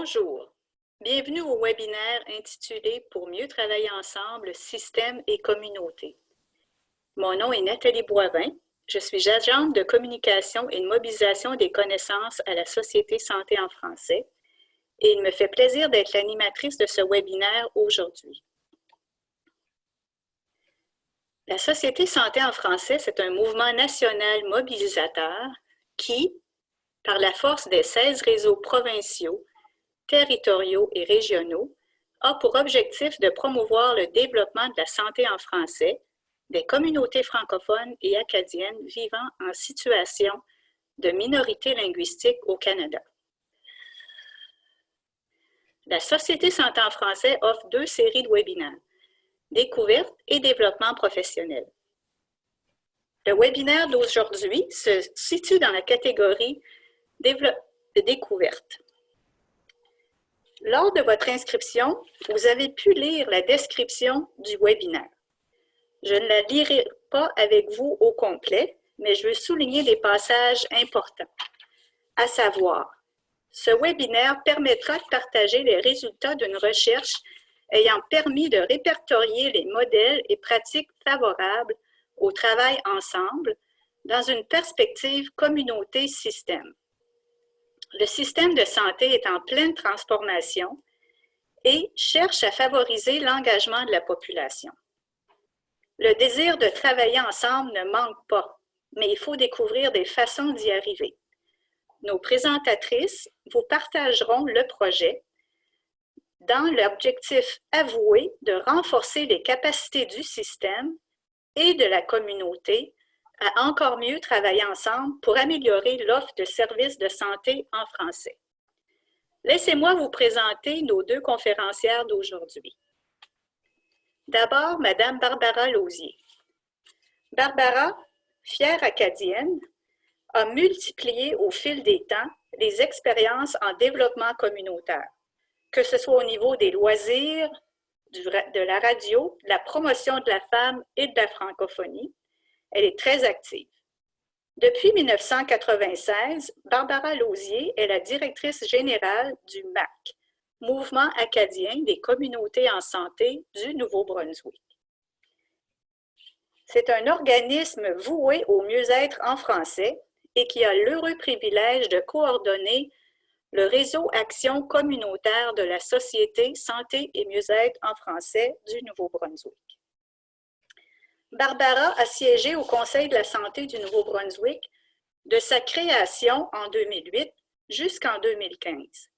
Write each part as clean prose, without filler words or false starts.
Bonjour, bienvenue au webinaire intitulé « Pour mieux travailler ensemble, système et communauté ». Mon nom est Nathalie Boivin, je suis agente de communication et de mobilisation des connaissances à la Société Santé en français et il me fait plaisir d'être l'animatrice de ce webinaire aujourd'hui. La Société Santé en français, c'est un mouvement national mobilisateur qui, par la force des 16 réseaux provinciaux, territoriaux et régionaux, a pour objectif de promouvoir le développement de la santé en français des communautés francophones et acadiennes vivant en situation de minorité linguistique au Canada. La Société Santé en français offre 2 séries de webinaires, découverte et développement professionnel. Le webinaire d'aujourd'hui se situe dans la catégorie de découverte. Lors de votre inscription, vous avez pu lire la description du webinaire. Je ne la lirai pas avec vous au complet, mais je veux souligner des passages importants. À savoir, ce webinaire permettra de partager les résultats d'une recherche ayant permis de répertorier les modèles et pratiques favorables au travail ensemble dans une perspective communauté-système. Le système de santé est en pleine transformation et cherche à favoriser l'engagement de la population. Le désir de travailler ensemble ne manque pas, mais il faut découvrir des façons d'y arriver. Nos présentatrices vous partageront le projet dans l'objectif avoué de renforcer les capacités du système et de la communauté à encore mieux travailler ensemble pour améliorer l'offre de services de santé en français. Laissez-moi vous présenter nos 2 conférencières d'aujourd'hui. D'abord, Mme Barbara Lausier. Barbara, fière acadienne, a multiplié au fil des temps les expériences en développement communautaire, que ce soit au niveau des loisirs, de la radio, de la promotion de la femme et de la francophonie. Elle est très active. Depuis 1996, Barbara Lausier est la directrice générale du MAC, Mouvement acadien des communautés en santé du Nouveau-Brunswick. C'est un organisme voué au mieux-être en français et qui a l'heureux privilège de coordonner le réseau Action communautaire de la Société Santé et mieux-être en français du Nouveau-Brunswick. Barbara a siégé au Conseil de la santé du Nouveau-Brunswick de sa création en 2008 jusqu'en 2015,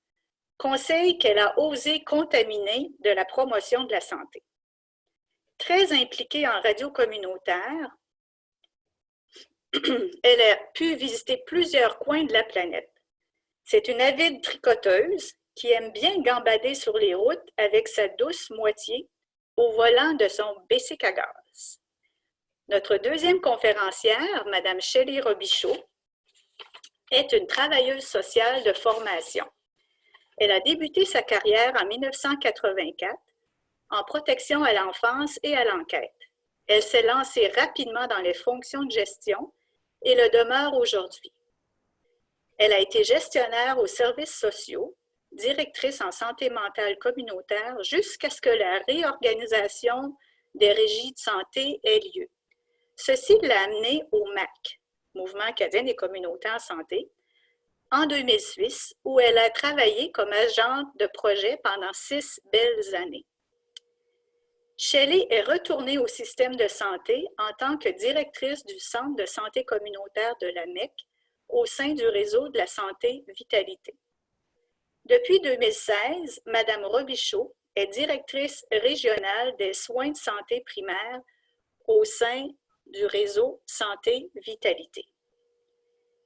conseil qu'elle a osé contaminer de la promotion de la santé. Très impliquée en radio communautaire, elle a pu visiter plusieurs coins de la planète. C'est une avide tricoteuse qui aime bien gambader sur les routes avec sa douce moitié au volant de son bicycle à gaz. Notre deuxième conférencière, Mme Shelley Robichaud, est une travailleuse sociale de formation. Elle a débuté sa carrière en 1984 en protection à l'enfance et à l'enquête. Elle s'est lancée rapidement dans les fonctions de gestion et le demeure aujourd'hui. Elle a été gestionnaire aux services sociaux, directrice en santé mentale communautaire jusqu'à ce que la réorganisation des régies de santé ait lieu. Ceci l'a amenée au MAC, Mouvement acadien des communautés en santé, en 2006, où elle a travaillé comme agente de projet pendant 6 belles années. Shelley est retournée au système de santé en tant que directrice du Centre de santé communautaire de la MEC au sein du réseau de la santé Vitalité. Depuis 2016, Mme Robichaud est directrice régionale des soins de santé primaires au sein du réseau Santé Vitalité.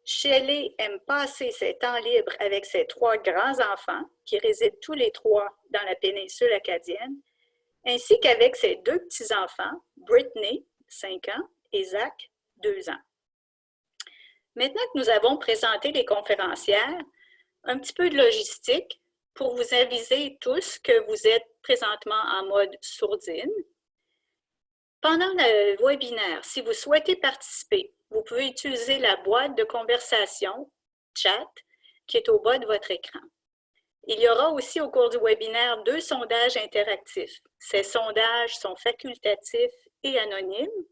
Shelley aime passer ses temps libres avec ses 3 grands-enfants qui résident tous les 3 dans la péninsule acadienne, ainsi qu'avec ses 2 petits-enfants, Brittany, 5 ans, et Zach, 2 ans. Maintenant que nous avons présenté les conférencières, un petit peu de logistique pour vous aviser tous que vous êtes présentement en mode sourdine. Pendant le webinaire, si vous souhaitez participer, vous pouvez utiliser la boîte de conversation, chat, qui est au bas de votre écran. Il y aura aussi au cours du webinaire 2 sondages interactifs. Ces sondages sont facultatifs et anonymes.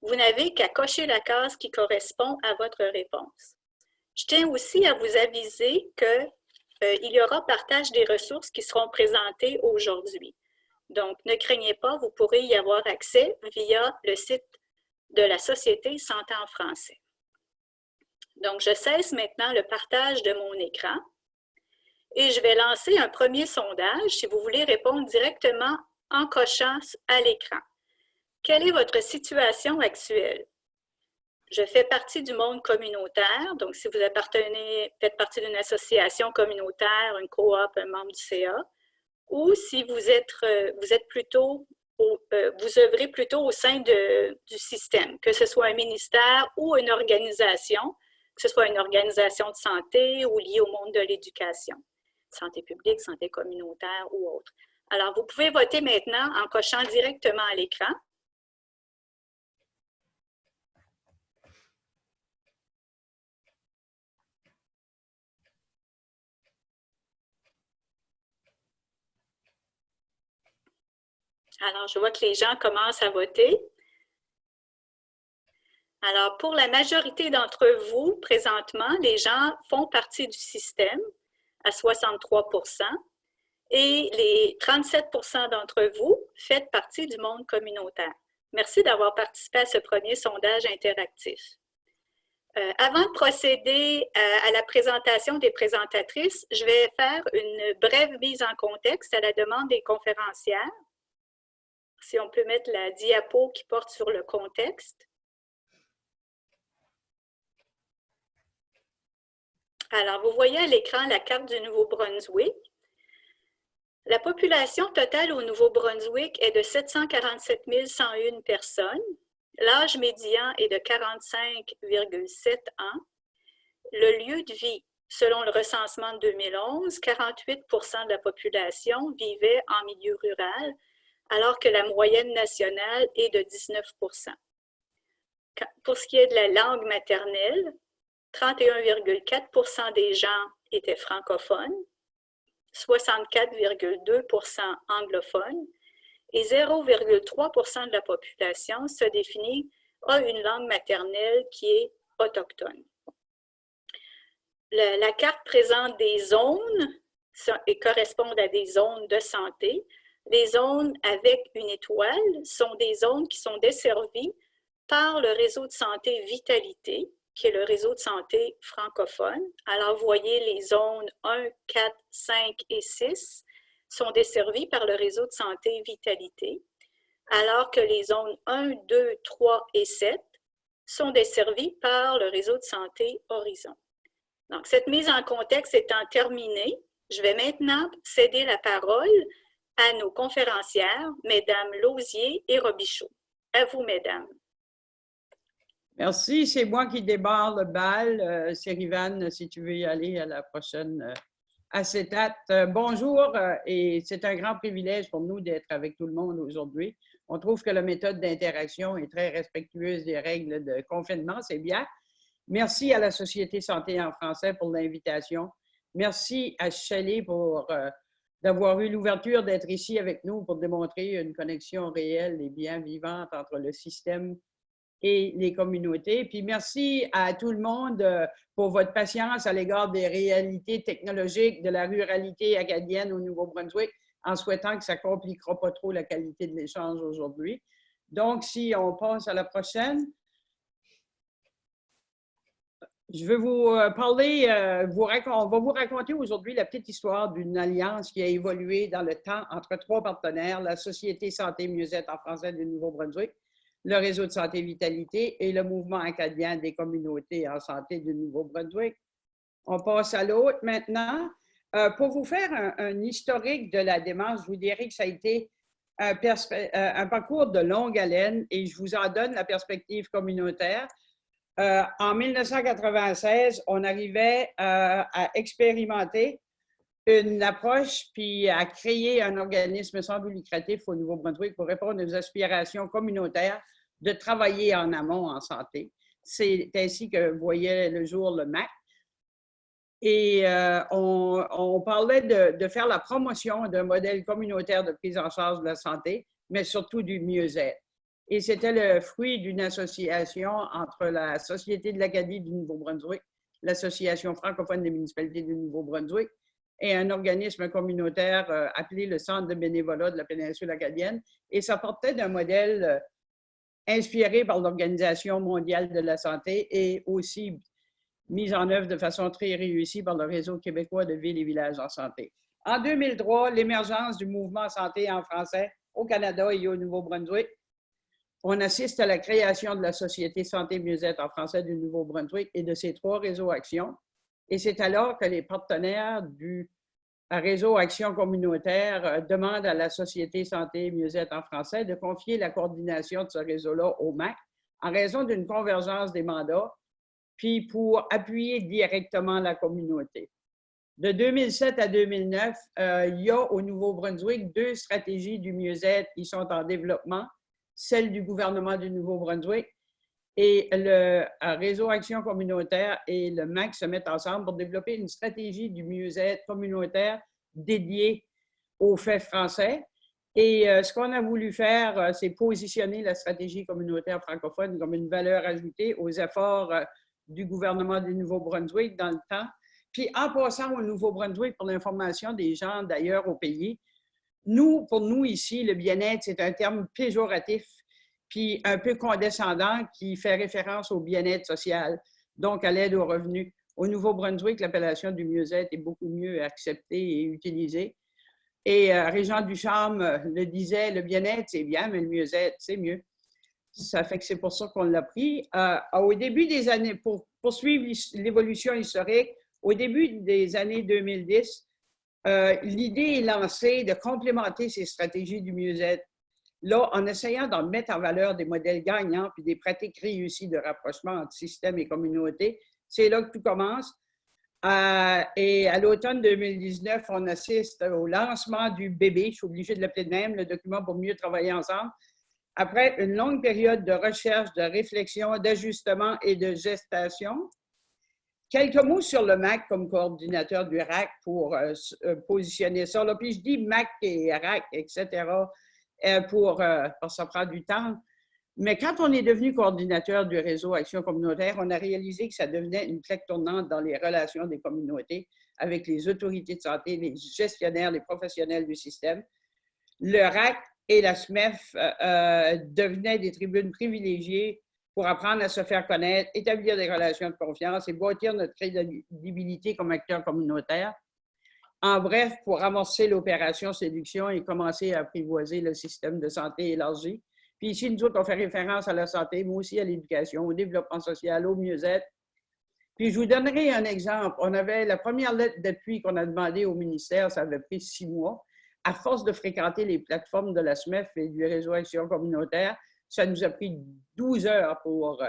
Vous n'avez qu'à cocher la case qui correspond à votre réponse. Je tiens aussi à vous aviser qu'il y aura partage des ressources qui seront présentées aujourd'hui. Donc, ne craignez pas, vous pourrez y avoir accès via le site de la Société Santé en français. Donc, je cesse maintenant le partage de mon écran et je vais lancer un premier sondage si vous voulez répondre directement en cochant à l'écran. Quelle est votre situation actuelle? Je fais partie du monde communautaire, donc si vous faites partie d'une association communautaire, une coop, un membre du CA, ou si vous œuvrez plutôt au sein du système, que ce soit un ministère ou une organisation, que ce soit une organisation de santé ou liée au monde de l'éducation, santé publique, santé communautaire ou autre. Alors, vous pouvez voter maintenant en cochant directement à l'écran. Alors, je vois que les gens commencent à voter. Alors, pour la majorité d'entre vous, présentement, les gens font partie du système à 63 % et les 37 % d'entre vous faites partie du monde communautaire. Merci d'avoir participé à ce premier sondage interactif. Avant de procéder à la présentation des présentatrices, je vais faire une brève mise en contexte à la demande des conférencières. Si on peut mettre la diapo qui porte sur le contexte. Alors, vous voyez à l'écran la carte du Nouveau-Brunswick. La population totale au Nouveau-Brunswick est de 747 101 personnes. L'âge médian est de 45,7 ans. Le lieu de vie, selon le recensement de 2011, 48 % de la population vivait en milieu rural, alors que la moyenne nationale est de 19 %. Pour ce qui est de la langue maternelle, 31,4 % des gens étaient francophones, 64,2 % anglophones et 0,3 % de la population se définit a une langue maternelle qui est autochtone. La carte présente des zones et correspondent à des zones de santé. Les zones avec une étoile sont des zones qui sont desservies par le réseau de santé Vitalité, qui est le réseau de santé francophone. Alors, vous voyez, les zones 1, 4, 5 et 6 sont desservies par le réseau de santé Vitalité, alors que les zones 1, 2, 3 et 7 sont desservies par le réseau de santé Horizon. Donc, cette mise en contexte étant terminée, je vais maintenant céder la parole à nos conférencières, Mesdames Lausier et Robichaud. À vous, Mesdames. Merci, c'est moi qui débarre le bal. C'est Rivan, si tu veux y aller à la prochaine acétate. Bonjour, et c'est un grand privilège pour nous d'être avec tout le monde aujourd'hui. On trouve que la méthode d'interaction est très respectueuse des règles de confinement, c'est bien. Merci à la Société Santé en français pour l'invitation. Merci à Shelley pour d'avoir eu l'ouverture d'être ici avec nous pour démontrer une connexion réelle et bien vivante entre le système et les communautés. Puis merci à tout le monde pour votre patience à l'égard des réalités technologiques de la ruralité acadienne au Nouveau-Brunswick, en souhaitant que ça ne compliquera pas trop la qualité de l'échange aujourd'hui. Donc, si on passe à la prochaine. Je vais vous parler, on va vous raconter aujourd'hui la petite histoire d'une alliance qui a évolué dans le temps entre 3 partenaires, la Société Santé Mieux-être en français du Nouveau-Brunswick, le Réseau de santé Vitalité et le Mouvement acadien des communautés en santé du Nouveau-Brunswick. On passe à l'autre maintenant. Pour vous faire un historique de la démarche, je vous dirais que ça a été un parcours de longue haleine et je vous en donne la perspective communautaire. En 1996, on arrivait à expérimenter une approche puis à créer un organisme sans but lucratif au Nouveau-Brunswick pour répondre aux aspirations communautaires de travailler en amont en santé. C'est ainsi que voyait le jour le MAC. Et on parlait de faire la promotion d'un modèle communautaire de prise en charge de la santé, mais surtout du mieux-être. Et c'était le fruit d'une association entre la Société de l'Acadie du Nouveau-Brunswick, l'Association francophone des municipalités du Nouveau-Brunswick et un organisme communautaire appelé le Centre de bénévolat de la péninsule acadienne. Et ça partait d'un modèle inspiré par l'Organisation mondiale de la santé et aussi mise en œuvre de façon très réussie par le Réseau québécois de villes et villages en santé. En 2003, l'émergence du mouvement santé en français au Canada et au Nouveau-Brunswick. On assiste à la création de la Société santé mieux-être en français du Nouveau-Brunswick et de ses 3 réseaux actions. Et c'est alors que les partenaires du réseau Action communautaire demandent à la Société santé mieux-être en français de confier la coordination de ce réseau-là au MAC en raison d'une convergence des mandats puis pour appuyer directement la communauté. De 2007 à 2009, il y a au Nouveau-Brunswick 2 stratégies du mieux-être qui sont en développement, celle du gouvernement du Nouveau-Brunswick et le Réseau Action communautaire et le MAC se mettent ensemble pour développer une stratégie du mieux-être communautaire dédiée aux faits français. Et ce qu'on a voulu faire, c'est positionner la stratégie communautaire francophone comme une valeur ajoutée aux efforts du gouvernement du Nouveau-Brunswick dans le temps. Puis en passant au Nouveau-Brunswick, pour l'information des gens d'ailleurs au pays, pour nous ici, le bien-être, c'est un terme péjoratif, puis un peu condescendant qui fait référence au bien-être social, donc à l'aide aux revenus. Au Nouveau-Brunswick, l'appellation du mieux-être est beaucoup mieux acceptée et utilisée. Et Régent Ducharme le disait, le bien-être, c'est bien, mais le mieux-être, c'est mieux. Ça fait que c'est pour ça qu'on l'a pris. Au début des années, pour poursuivre l'évolution historique, au début des années 2010, l'idée est lancée de complémenter ces stratégies du mieux-être. Là, en essayant d'en mettre en valeur des modèles gagnants puis des pratiques réussies de rapprochement entre système et communauté, c'est là que tout commence. Et à l'automne 2019, on assiste au lancement du bébé, je suis obligée de l'appeler de même, le document pour mieux travailler ensemble, après une longue période de recherche, de réflexion, d'ajustement et de gestation. Quelques mots sur le MAC comme coordinateur du RAC pour positionner ça. Là, puis je dis MAC et RAC, etc., parce que ça prend du temps. Mais quand on est devenu coordinateur du réseau Action communautaire, on a réalisé que ça devenait une plaque tournante dans les relations des communautés avec les autorités de santé, les gestionnaires, les professionnels du système. Le RAC et la SMEF devenaient des tribunes privilégiées pour apprendre à se faire connaître, établir des relations de confiance et bâtir notre crédibilité comme acteur communautaire. En bref, pour amorcer l'opération séduction et commencer à apprivoiser le système de santé élargi. Puis ici, nous autres, on fait référence à la santé, mais aussi à l'éducation, au développement social, au mieux-être. Puis je vous donnerai un exemple. On avait la première lettre d'appui qu'on a demandée au ministère, ça avait pris 6 mois. À force de fréquenter les plateformes de la SMEF et du réseau Action communautaire, ça nous a pris 12 heures pour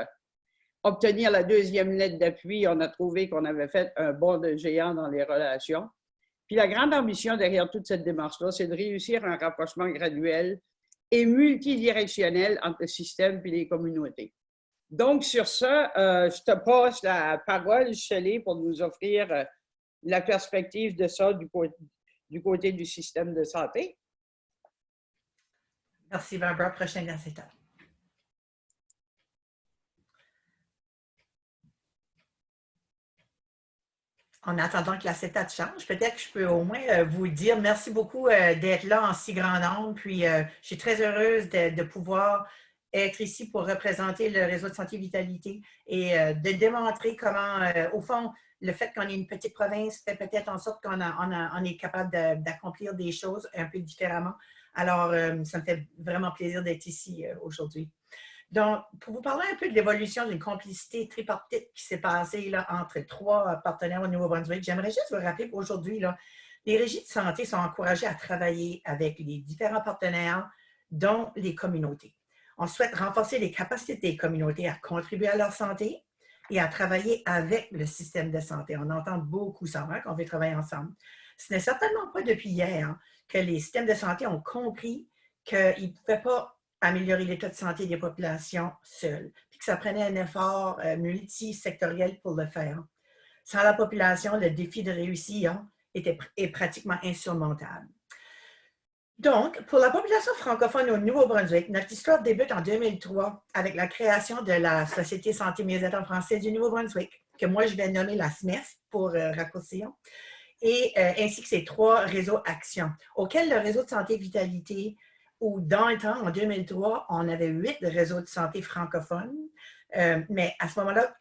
obtenir la 2e lettre d'appui. On a trouvé qu'on avait fait un bond de géant dans les relations. Puis la grande ambition derrière toute cette démarche-là, c'est de réussir un rapprochement graduel et multidirectionnel entre le système et les communautés. Donc, sur ça, je te passe la parole, Shelley, pour nous offrir la perspective de ça du côté du système de santé. Merci, Barbara. Prochaine étape. En attendant que l'acétate change, peut-être que je peux au moins vous dire merci beaucoup d'être là en si grand nombre. Puis, je suis très heureuse de pouvoir être ici pour représenter le réseau de santé vitalité et de démontrer comment, au fond, le fait qu'on est une petite province fait peut-être en sorte qu'on est capable d'accomplir des choses un peu différemment. Alors, ça me fait vraiment plaisir d'être ici aujourd'hui. Donc, pour vous parler un peu de l'évolution d'une complicité tripartite qui s'est passée là, entre 3 partenaires au Nouveau-Brunswick, j'aimerais juste vous rappeler qu'aujourd'hui, les régies de santé sont encouragées à travailler avec les différents partenaires, dont les communautés. On souhaite renforcer les capacités des communautés à contribuer à leur santé et à travailler avec le système de santé. On entend beaucoup ça, hein, qu'on veut travailler ensemble. Ce n'est certainement pas depuis hier que les systèmes de santé ont compris qu'ils ne pouvaient pas améliorer l'état de santé des populations seules, puis que ça prenait un effort multisectoriel pour le faire. Sans la population, le défi de réussir est pratiquement insurmontable. Donc, pour la population francophone au Nouveau-Brunswick, notre histoire débute en 2003 avec la création de la Société Santé Mieux-être en français du Nouveau-Brunswick, que moi je vais nommer la SMEF pour raccourcir, et ainsi que ses 3 réseaux actions, auxquels le réseau de santé vitalité, où dans le temps, en 2003, on avait 8 réseaux de santé francophones, mais à ce moment-là,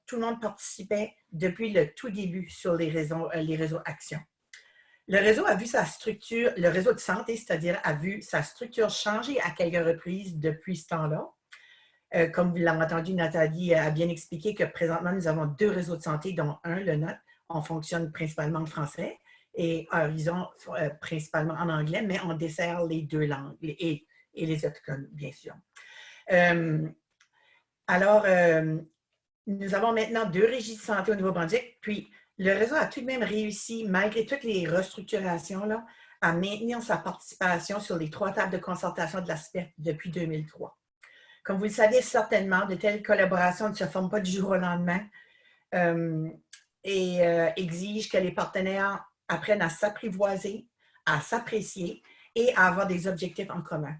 tout le monde participait depuis le tout début sur les réseaux actions. Le réseau a vu sa structure, le réseau de santé, c'est-à-dire, a vu sa structure changer à quelques reprises depuis ce temps-là. Comme vous l'avez entendu, Nathalie a bien expliqué que présentement, nous avons 2 réseaux de santé, dont un, le nôtre, on fonctionne principalement en français, et Horizon principalement en anglais, mais on dessert les 2 langues, et les autochtones, bien sûr. Nous avons maintenant 2 régies de santé au Nouveau-Brunswick, puis le réseau a tout de même réussi, malgré toutes les restructurations, là, à maintenir sa participation sur les 3 tables de concertation de la SPEF depuis 2003. Comme vous le savez certainement, de telles collaborations ne se forment pas du jour au lendemain et exigent que les partenaires apprennent à s'apprivoiser, à s'apprécier et à avoir des objectifs en commun.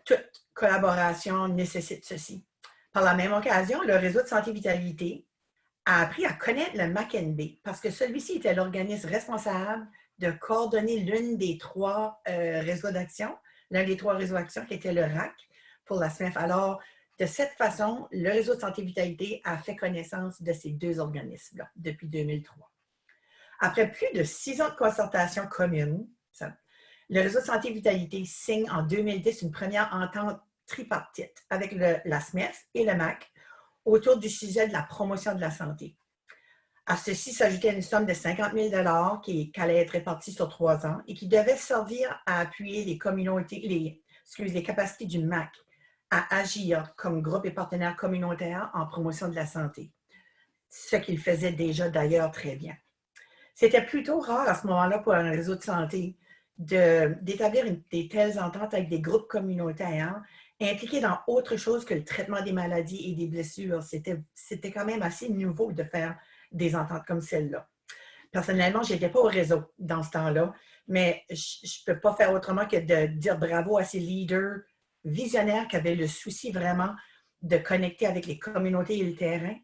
Toute collaboration nécessite ceci. Par la même occasion, le réseau de santé vitalité a appris à connaître le MAC-NB parce que celui-ci était l'organisme responsable de coordonner l'une des 3 réseaux d'action, l'un des 3 réseaux d'action qui était le RAC pour la SMEF. Alors, de cette façon, le réseau de santé vitalité a fait connaissance de ces 2 organismes-là depuis 2003. Après plus de 6 ans de concertation commune, le réseau de santé vitalité signe en 2010 une première entente tripartite avec la SMEF et le MAC autour du sujet de la promotion de la santé. À ceci s'ajoutait une somme de 50 000 $ qui allait être répartie sur 3 ans et qui devait servir à appuyer les capacités du MAC à agir comme groupe et partenaire communautaire en promotion de la santé, ce qu'il faisait déjà d'ailleurs très bien. C'était plutôt rare à ce moment-là pour un réseau de santé d'établir des telles ententes avec des groupes communautaires impliqués dans autre chose que le traitement des maladies et des blessures. C'était quand même assez nouveau de faire des ententes comme celle-là. Personnellement, je n'étais pas au réseau dans ce temps-là, mais je ne peux pas faire autrement que de dire bravo à ces leaders visionnaires qui avaient le souci vraiment de connecter avec les communautés et le terrain,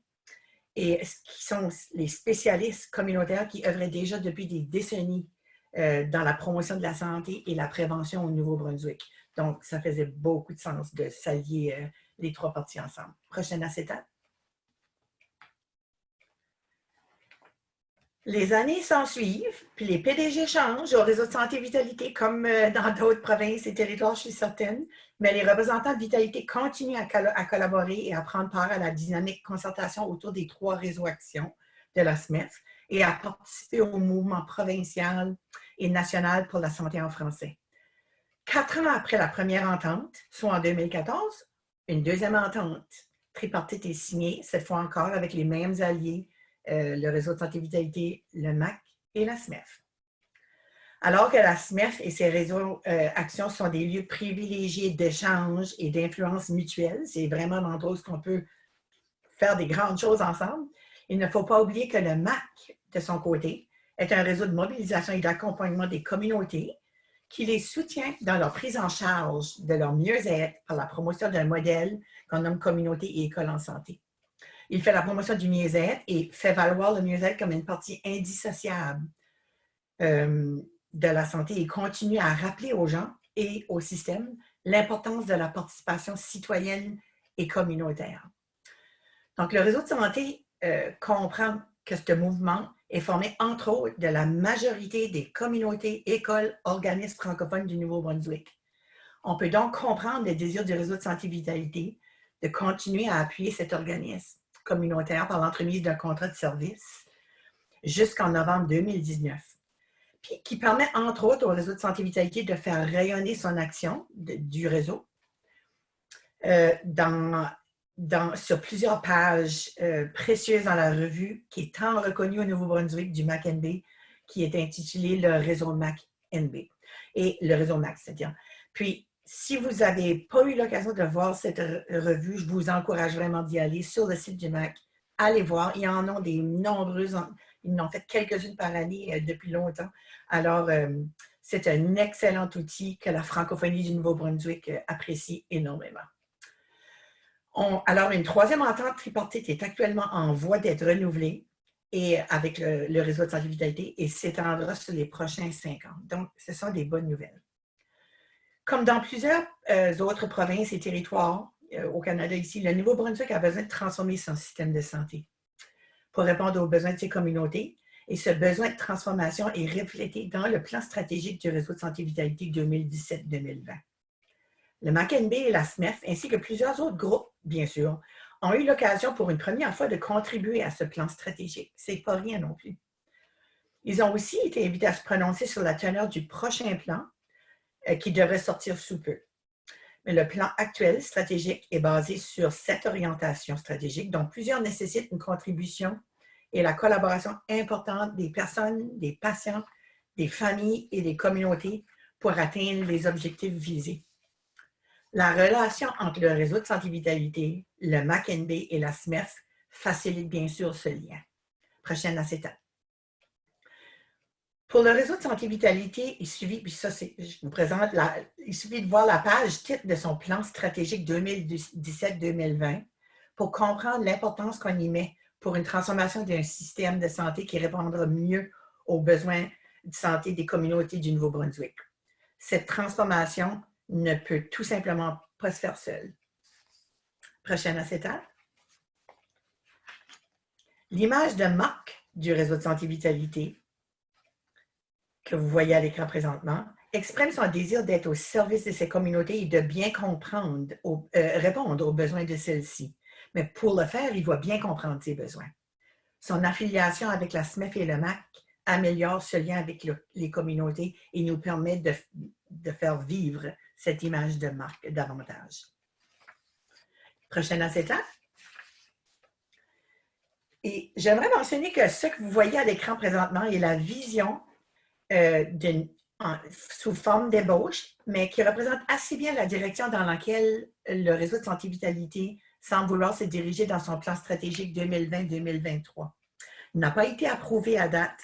et qui sont les spécialistes communautaires qui œuvraient déjà depuis des décennies dans la promotion de la santé et la prévention au Nouveau-Brunswick. Donc, ça faisait beaucoup de sens de s'allier les 3 parties ensemble. Prochaine acétate. Les années s'ensuivent, puis les PDG changent au réseau de santé vitalité, comme dans d'autres provinces et territoires, je suis certaine, mais les représentants de vitalité continuent à collaborer et à prendre part à la dynamique concertation autour des 3 réseaux actions de la SMEF et à participer au mouvement provincial et national pour la santé en français. 4 ans après la première entente, soit en 2014, une deuxième entente tripartite est signée, cette fois encore avec les mêmes alliés, le réseau de santé vitalité, le MAC et la SMEF. Alors que la SMEF et ses réseaux actions sont des lieux privilégiés d'échange et d'influence mutuelle, c'est vraiment dans d'autres qu'on peut faire des grandes choses ensemble, il ne faut pas oublier que le MAC, de son côté, est un réseau de mobilisation et d'accompagnement des communautés qui les soutient dans leur prise en charge de leur mieux-être par la promotion d'un modèle qu'on nomme communauté et école en santé. Il fait la promotion du mieux-être et fait valoir le mieux-être comme une partie indissociable de la santé et continue à rappeler aux gens et au système l'importance de la participation citoyenne et communautaire. Donc, le réseau de santé comprend que ce mouvement est formé, entre autres, de la majorité des communautés, écoles, organismes francophones du Nouveau-Brunswick. On peut donc comprendre le désir du réseau de santé vitalité de continuer à appuyer cet organisme communautaire par l'entremise d'un contrat de service jusqu'en novembre 2019, puis qui permet, entre autres, au réseau de santé vitalité de faire rayonner son action du réseau sur plusieurs pages précieuses dans la revue qui est tant reconnue au Nouveau-Brunswick du MAC-NB, qui est intitulée le réseau MAC-NB et le réseau MAC, c'est-à-dire. Puis, si vous n'avez pas eu l'occasion de voir cette revue, je vous encourage vraiment d'y aller sur le site du MAC allez voir, ils en ont des nombreuses, ils en ont fait quelques-unes par année depuis longtemps. Alors, c'est un excellent outil que la francophonie du Nouveau-Brunswick apprécie énormément. Alors, une troisième entente tripartite est actuellement en voie d'être renouvelée et avec le réseau de santé vitalité et s'étendra sur les prochains 5 ans. Donc, ce sont des bonnes nouvelles. Comme dans plusieurs autres provinces et territoires au Canada ici, le Nouveau-Brunswick a besoin de transformer son système de santé pour répondre aux besoins de ses communautés. Et ce besoin de transformation est reflété dans le plan stratégique du réseau de santé vitalité 2017-2020. Le MAC-NB et la SMEF, ainsi que plusieurs autres groupes, bien sûr, ont eu l'occasion pour une première fois de contribuer à ce plan stratégique. C'est pas rien non plus. Ils ont aussi été invités à se prononcer sur la teneur du prochain plan qui devrait sortir sous peu. Mais le plan actuel stratégique est basé sur 7 orientations stratégiques, dont plusieurs nécessitent une contribution et la collaboration importante des personnes, des patients, des familles et des communautés pour atteindre les objectifs visés. La relation entre le réseau de santé vitalité, le MAC-NB et la SMEF facilite bien sûr ce lien. Prochaine acétate. Pour le réseau de santé vitalité, il suffit, puis ça, je vous présente, il suffit de voir la page titre de son plan stratégique 2017-2020 pour comprendre l'importance qu'on y met pour une transformation d'un système de santé qui répondra mieux aux besoins de santé des communautés du Nouveau-Brunswick. Cette transformation ne peut tout simplement pas se faire seule. Prochaine acétate. L'image de marque du réseau de santé vitalité que vous voyez à l'écran présentement, exprime son désir d'être au service de ses communautés et de bien comprendre, répondre aux besoins de celles-ci. Mais pour le faire, il doit bien comprendre ses besoins. Son affiliation avec la SMEF et le MAC améliore ce lien avec les communautés et nous permet de faire vivre cette image de marque davantage. Prochaine acétate. Et j'aimerais mentionner que ce que vous voyez à l'écran présentement est la vision sous forme d'ébauche, mais qui représente assez bien la direction dans laquelle le réseau de santé vitalité semble vouloir se diriger dans son plan stratégique 2020-2023. Il n'a pas été approuvé à date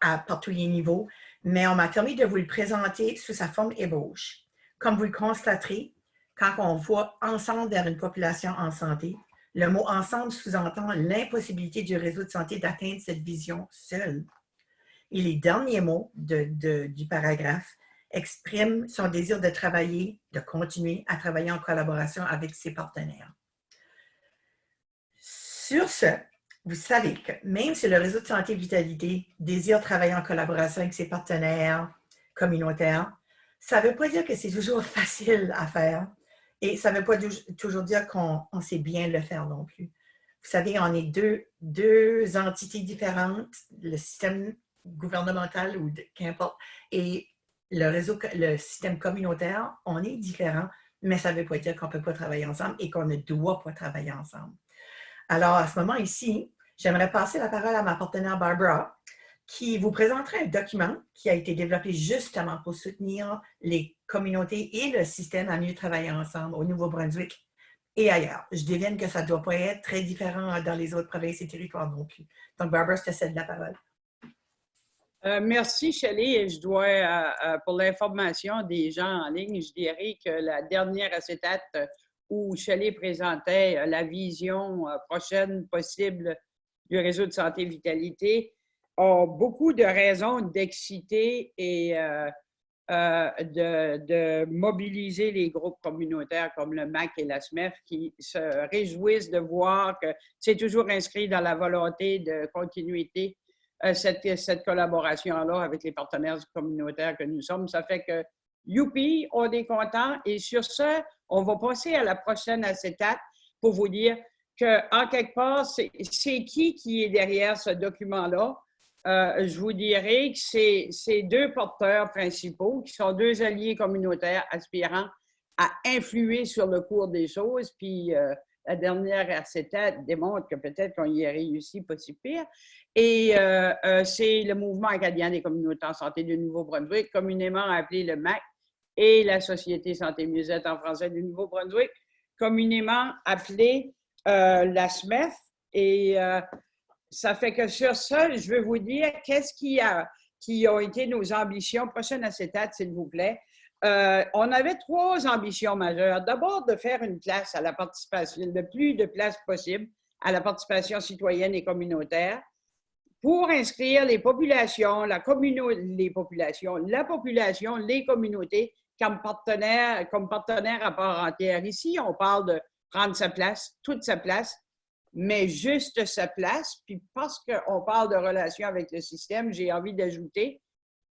par tous les niveaux, mais on m'a permis de vous le présenter sous sa forme ébauche. Comme vous le constaterez, quand on voit ensemble vers une population en santé, le mot ensemble sous-entend l'impossibilité du réseau de santé d'atteindre cette vision seule. Et les derniers mots du paragraphe expriment son désir de travailler, de continuer à travailler en collaboration avec ses partenaires. Sur ce, vous savez que même si le réseau de santé vitalité désire travailler en collaboration avec ses partenaires communautaires, ça ne veut pas dire que c'est toujours facile à faire et ça ne veut pas toujours dire qu'on sait bien le faire non plus. Vous savez, on est deux entités différentes, le système gouvernemental ou qu'importe, et le système communautaire, on est différents, mais ça ne veut pas dire qu'on ne peut pas travailler ensemble et qu'on ne doit pas travailler ensemble. Alors, à ce moment ici, j'aimerais passer la parole à ma partenaire Barbara, qui vous présentera un document qui a été développé justement pour soutenir les communautés et le système à mieux travailler ensemble au Nouveau-Brunswick et ailleurs. Je devine que ça ne doit pas être très différent dans les autres provinces et territoires non plus. Donc, Barbara, je te cède la parole. Merci, Shelley. Et je dois, pour l'information des gens en ligne, je dirais que la dernière acétate où Shelley présentait la vision prochaine possible du réseau de santé vitalité a beaucoup de raisons d'exciter et de mobiliser les groupes communautaires comme le MAC et la SMEF qui se réjouissent de voir que c'est toujours inscrit dans la volonté de continuité cette collaboration-là avec les partenaires communautaires que nous sommes. Ça fait que, youpi, on est content. Et sur ce, on va passer à la prochaine acétate pour vous dire qu'en quelque part, c'est qui est derrière ce document-là. Je vous dirais que c'est deux porteurs principaux qui sont deux alliés communautaires aspirant à influer sur le cours des choses. Puis la dernière acétate démontre que peut-être qu'on y a réussi pas si pire. Et c'est le Mouvement acadien des communautés en santé du Nouveau-Brunswick, communément appelé le MAC, et la Société Santé Mieux-être en français du Nouveau-Brunswick, communément appelée la SMEF. Et ça fait que sur ça, je veux vous dire qui ont été nos ambitions. Prochaine acétate, s'il vous plaît. On avait 3 ambitions majeures. D'abord, de faire une place à la participation, le plus de places possible à la participation citoyenne et communautaire pour inscrire les populations, la population, les communautés comme partenaires à part entière. Ici, on parle de prendre sa place, toute sa place, mais juste sa place. Puis parce qu'on parle de relation avec le système, j'ai envie d'ajouter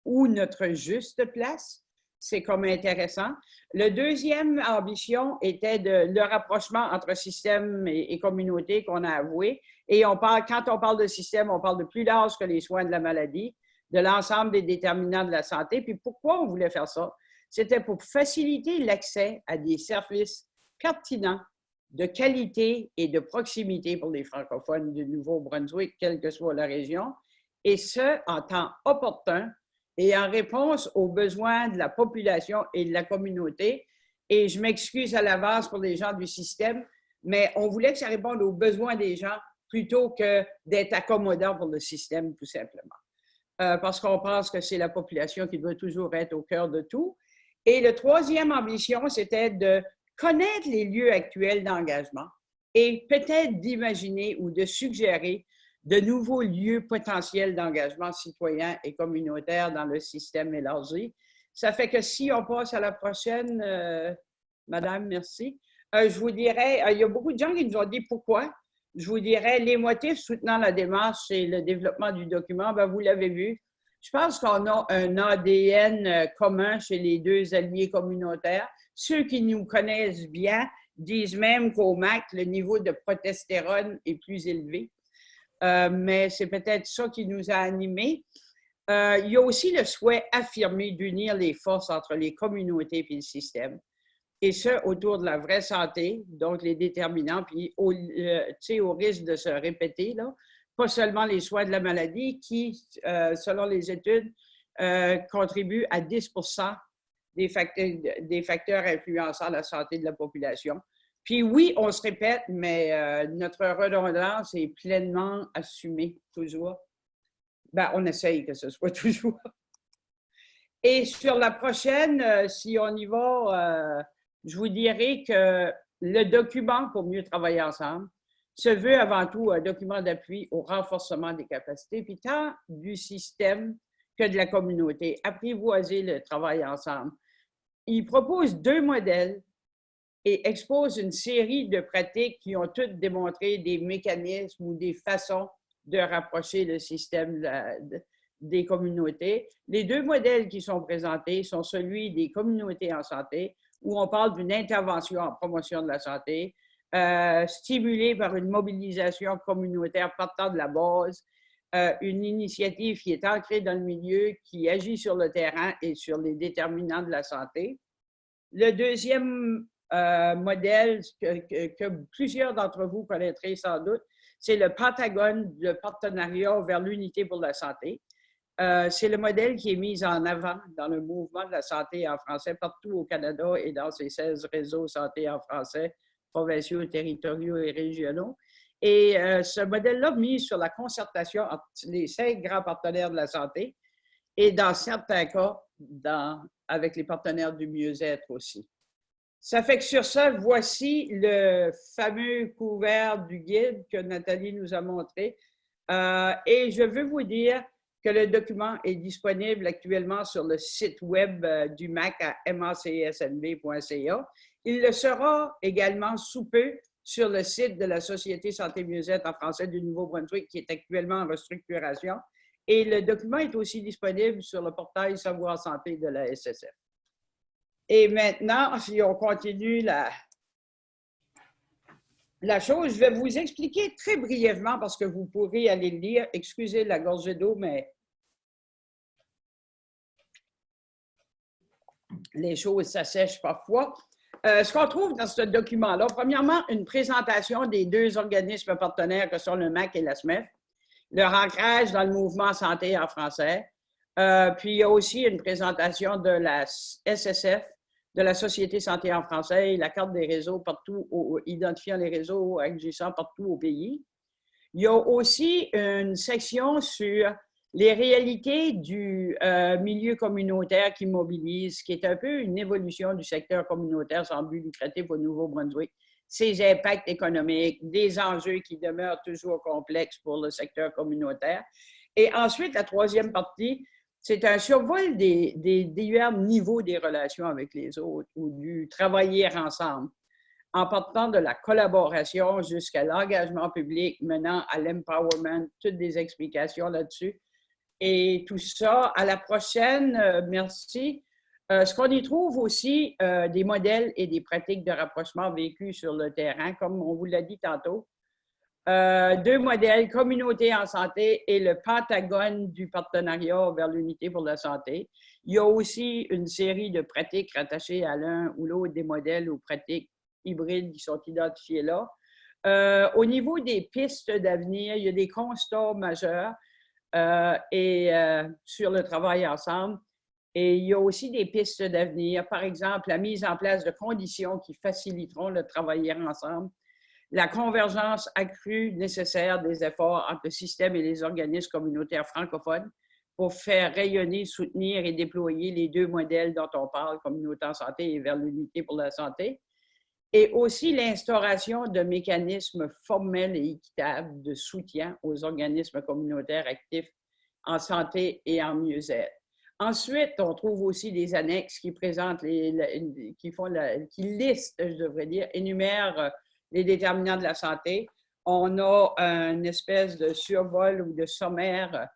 ou notre juste place. C'est comme intéressant. Le deuxième ambition était le rapprochement entre système et communauté qu'on a avoué. Et quand on parle de système, on parle de plus large que les soins de la maladie, de l'ensemble des déterminants de la santé. Puis pourquoi on voulait faire ça? C'était pour faciliter l'accès à des services pertinents, de qualité et de proximité pour les francophones du Nouveau-Brunswick, quelle que soit la région, et ce, en temps opportun et en réponse aux besoins de la population et de la communauté. Et je m'excuse à l'avance pour les gens du système, mais on voulait que ça réponde aux besoins des gens plutôt que d'être accommodant pour le système, tout simplement. Parce qu'on pense que c'est la population qui doit toujours être au cœur de tout. Et la troisième ambition, c'était de connaître les lieux actuels d'engagement et peut-être d'imaginer ou de suggérer de nouveaux lieux potentiels d'engagement citoyen et communautaire dans le système élargi. Ça fait que si on passe à la prochaine, Madame, merci. Je vous dirais, il y a beaucoup de gens qui nous ont dit pourquoi. Je vous dirais, les motifs soutenant la démarche et le développement du document, bien, vous l'avez vu. Je pense qu'on a un ADN commun chez les 2 alliés communautaires. Ceux qui nous connaissent bien disent même qu'au MAC, le niveau de protestérone est plus élevé. Mais c'est peut-être ça qui nous a animés. Il y a aussi le souhait affirmé d'unir les forces entre les communautés et le système. Et ce, autour de la vraie santé, donc les déterminants, puis au risque de se répéter, là, pas seulement les soins de la maladie qui, selon les études, contribuent à 10% des facteurs influençant la santé de la population. Puis oui, on se répète, mais notre redondance est pleinement assumée toujours. Ben, on essaye que ce soit toujours. Et sur la prochaine, si on y va, je vous dirais que le document pour mieux travailler ensemble se veut avant tout un document d'appui au renforcement des capacités, puis tant du système que de la communauté. Apprivoiser le travail ensemble. Il propose 2 modèles et expose une série de pratiques qui ont toutes démontré des mécanismes ou des façons de rapprocher le système des communautés. Les 2 modèles qui sont présentés sont celui des communautés en santé, où on parle d'une intervention en promotion de la santé, stimulée par une mobilisation communautaire partant de la base, une initiative qui est ancrée dans le milieu, qui agit sur le terrain et sur les déterminants de la santé. Le deuxième modèle que plusieurs d'entre vous connaîtrez sans doute, c'est le Pentagone, le partenariat vers l'unité pour la santé. C'est le modèle qui est mis en avant dans le mouvement de la santé en français partout au Canada et dans ces 16 réseaux santé en français, provinciaux, territoriaux et régionaux. Et ce modèle-là mise sur la concertation entre les 5 grands partenaires de la santé et dans certains cas, avec les partenaires du mieux-être aussi. Ça fait que sur ça, voici le fameux couvert du guide que Nathalie nous a montré. Et je veux vous dire que le document est disponible actuellement sur le site web du MAC à macsnb.ca. Il le sera également sous peu sur le site de la Société Santé Mieux-être en français du Nouveau-Brunswick, qui est actuellement en restructuration. Et le document est aussi disponible sur le portail Savoir Santé de la SSF. Et maintenant, si on continue la chose, je vais vous expliquer très brièvement, parce que vous pourrez aller le lire. Excusez la gorgée d'eau, mais les choses s'assèchent parfois. Ce qu'on trouve dans ce document-là, premièrement, une présentation des 2 organismes partenaires que sont le MAC et la SMEF, leur ancrage dans le mouvement santé en français. Puis il y a aussi une présentation de la SSF, de la Société santé en français, la carte des réseaux partout, identifiant les réseaux agissant partout au pays. Il y a aussi une section sur les réalités du milieu communautaire qui mobilise, qui est un peu une évolution du secteur communautaire sans but lucratif au Nouveau-Brunswick, ses impacts économiques, des enjeux qui demeurent toujours complexes pour le secteur communautaire. Et ensuite, la troisième partie, c'est un survol des divers niveaux des relations avec les autres ou du travailler ensemble, en partant de la collaboration jusqu'à l'engagement public, menant à l'empowerment, toutes des explications là-dessus. Et tout ça, à la prochaine, merci. Ce qu'on y trouve aussi, des modèles et des pratiques de rapprochement vécus sur le terrain, comme on vous l'a dit tantôt. 2 modèles, communauté en santé et le pentagone du partenariat vers l'unité pour la santé. Il y a aussi une série de pratiques rattachées à l'un ou l'autre des modèles ou pratiques hybrides qui sont identifiés là. Au niveau des pistes d'avenir, il y a des constats majeurs sur le travail ensemble. Et il y a aussi des pistes d'avenir, par exemple, la mise en place de conditions qui faciliteront le travailler ensemble, la convergence accrue nécessaire des efforts entre le système et les organismes communautaires francophones pour faire rayonner, soutenir et déployer les 2 modèles dont on parle, communauté en santé et vers l'unité pour la santé, et aussi l'instauration de mécanismes formels et équitables de soutien aux organismes communautaires actifs en santé et en mieux-être. Ensuite, on trouve aussi des annexes qui présentent, qui listent, je devrais dire, énumèrent les déterminants de la santé. On a une espèce de survol ou de sommaire,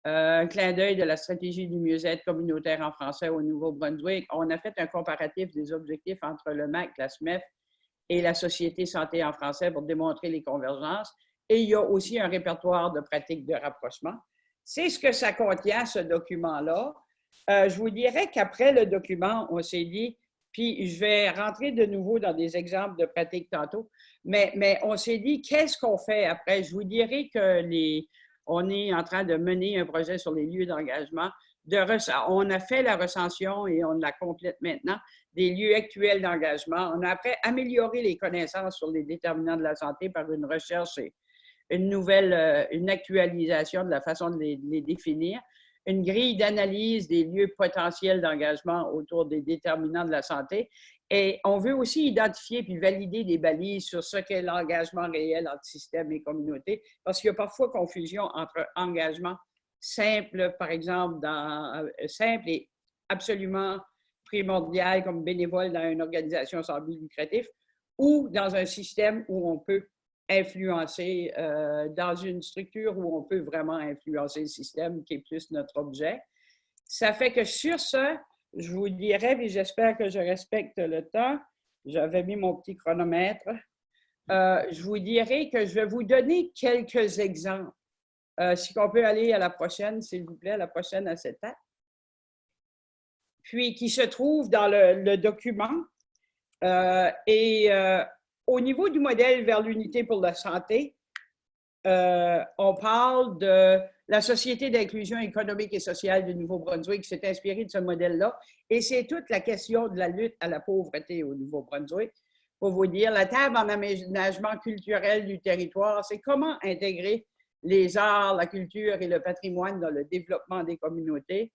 un clin d'œil de la stratégie du mieux-être communautaire en français au Nouveau-Brunswick. On a fait un comparatif des objectifs entre le MAC, la SMEF et la Société santé en français pour démontrer les convergences. Et il y a aussi un répertoire de pratiques de rapprochement. C'est ce que ça contient, ce document-là. Je vous dirais qu'après le document, on s'est dit, puis je vais rentrer de nouveau dans des exemples de pratiques tantôt, mais on s'est dit, qu'est-ce qu'on fait après? Je vous dirais on est en train de mener un projet sur les lieux d'engagement. On a fait la recension et on la complète maintenant des lieux actuels d'engagement. On a après amélioré les connaissances sur les déterminants de la santé par une recherche et une actualisation de la façon de les définir, une grille d'analyse des lieux potentiels d'engagement autour des déterminants de la santé. Et on veut aussi identifier puis valider des balises sur ce qu'est l'engagement réel entre système et communauté, parce qu'il y a parfois confusion entre engagement simple, par exemple, simple et absolument primordial comme bénévole dans une organisation sans but lucratif, ou dans un système où on peut influencer, dans une structure où on peut vraiment influencer le système, qui est plus notre objet. Ça fait que sur ce, je vous dirais, puis j'espère que je respecte le temps, j'avais mis mon petit chronomètre, je vous dirais que je vais vous donner quelques exemples. Si on peut aller à la prochaine, s'il vous plaît, à la prochaine acétate. Puis qui se trouve dans le document. Au niveau du modèle vers l'unité pour la santé, on parle de la Société d'inclusion économique et sociale du Nouveau-Brunswick qui s'est inspirée de ce modèle-là. Et c'est toute la question de la lutte à la pauvreté au Nouveau-Brunswick. Pour vous dire, la table en aménagement culturel du territoire, c'est comment intégrer les arts, la culture et le patrimoine dans le développement des communautés.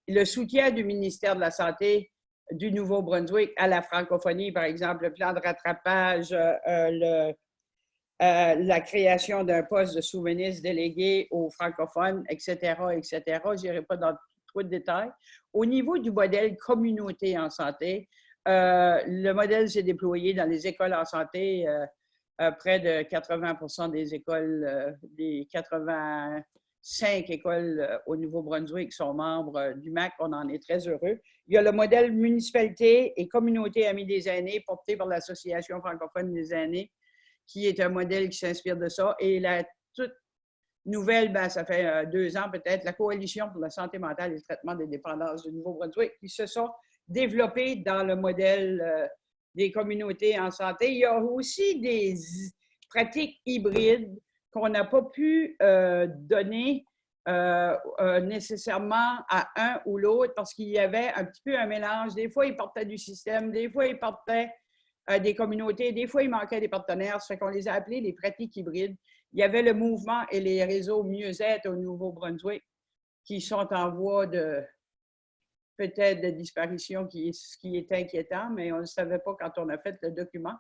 Le soutien du ministère de la Santé du Nouveau-Brunswick à la francophonie, par exemple, le plan de rattrapage, la création d'un poste de souverainiste délégué aux francophones, etc., etc. Je n'irai pas dans trop de détails. Au niveau du modèle communauté en santé, le modèle s'est déployé dans les écoles en santé. Près de 80% des écoles, des 85 écoles au Nouveau-Brunswick sont membres du MAC. On en est très heureux. Il y a le modèle municipalité et communauté amis des aînés porté par l'Association francophone des aînés, qui est un modèle qui s'inspire de ça. Et la toute nouvelle, ça fait 2 ans peut-être, la Coalition pour la santé mentale et le traitement des dépendances du Nouveau-Brunswick, qui se sont développées dans le modèle des communautés en santé. Il y a aussi des pratiques hybrides qu'on n'a pas pu donner nécessairement à un ou l'autre parce qu'il y avait un petit peu un mélange. Des fois, ils partaient du système, des fois, ils partaient des communautés, des fois, il manquait des partenaires. Ça fait qu'on les a appelés les pratiques hybrides. Il y avait le mouvement et les réseaux Mieux-être au Nouveau-Brunswick qui sont en voie de peut-être de disparition, ce qui est inquiétant, mais on ne le savait pas quand on a fait le document.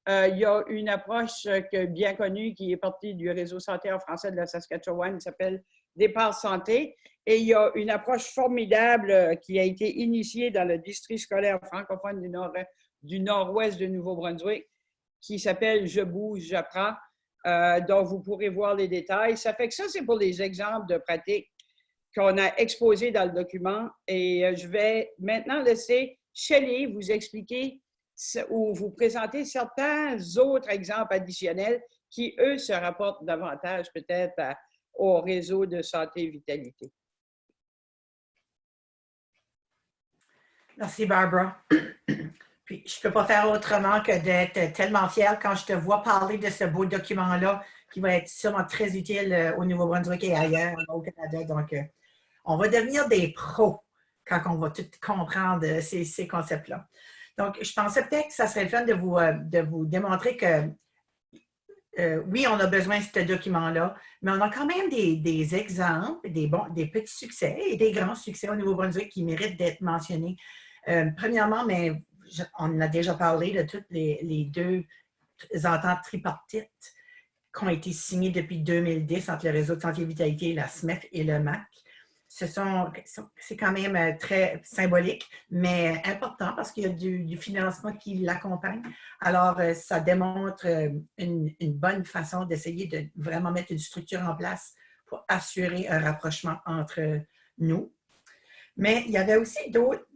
Il y a une approche bien connue qui est partie du réseau santé en français de la Saskatchewan, qui s'appelle Départ santé. Et il y a une approche formidable qui a été initiée dans le district scolaire francophone du nord-ouest de Nouveau-Brunswick, qui s'appelle Je bouge, j'apprends, dont vous pourrez voir les détails. Ça fait que ça, c'est pour les exemples de pratiques qu'on a exposés dans le document. Et je vais maintenant laisser Shelley vous expliquer ou vous présenter certains autres exemples additionnels qui, eux, se rapportent davantage peut-être au réseau de santé et vitalité. Merci, Barbara. Puis, je ne peux pas faire autrement que d'être tellement fière quand je te vois parler de ce beau document-là qui va être sûrement très utile au Nouveau-Brunswick et ailleurs au Canada. Donc, on va devenir des pros quand on va tout comprendre ces concepts-là. Donc, je pensais peut-être que ça serait le fun de vous démontrer que oui, on a besoin de ce document-là, mais on a quand même des exemples, des petits succès et des grands succès au Nouveau-Brunswick qui méritent d'être mentionnés. Premièrement, mais on a déjà parlé de toutes les deux ententes tripartites qui ont été signées depuis 2010 entre le Réseau de santé et vitalité, la SMEF et le MAC. C'est quand même très symbolique, mais important parce qu'il y a du financement qui l'accompagne. Alors, ça démontre une bonne façon d'essayer de vraiment mettre une structure en place pour assurer un rapprochement entre nous. Mais il y avait aussi d'autres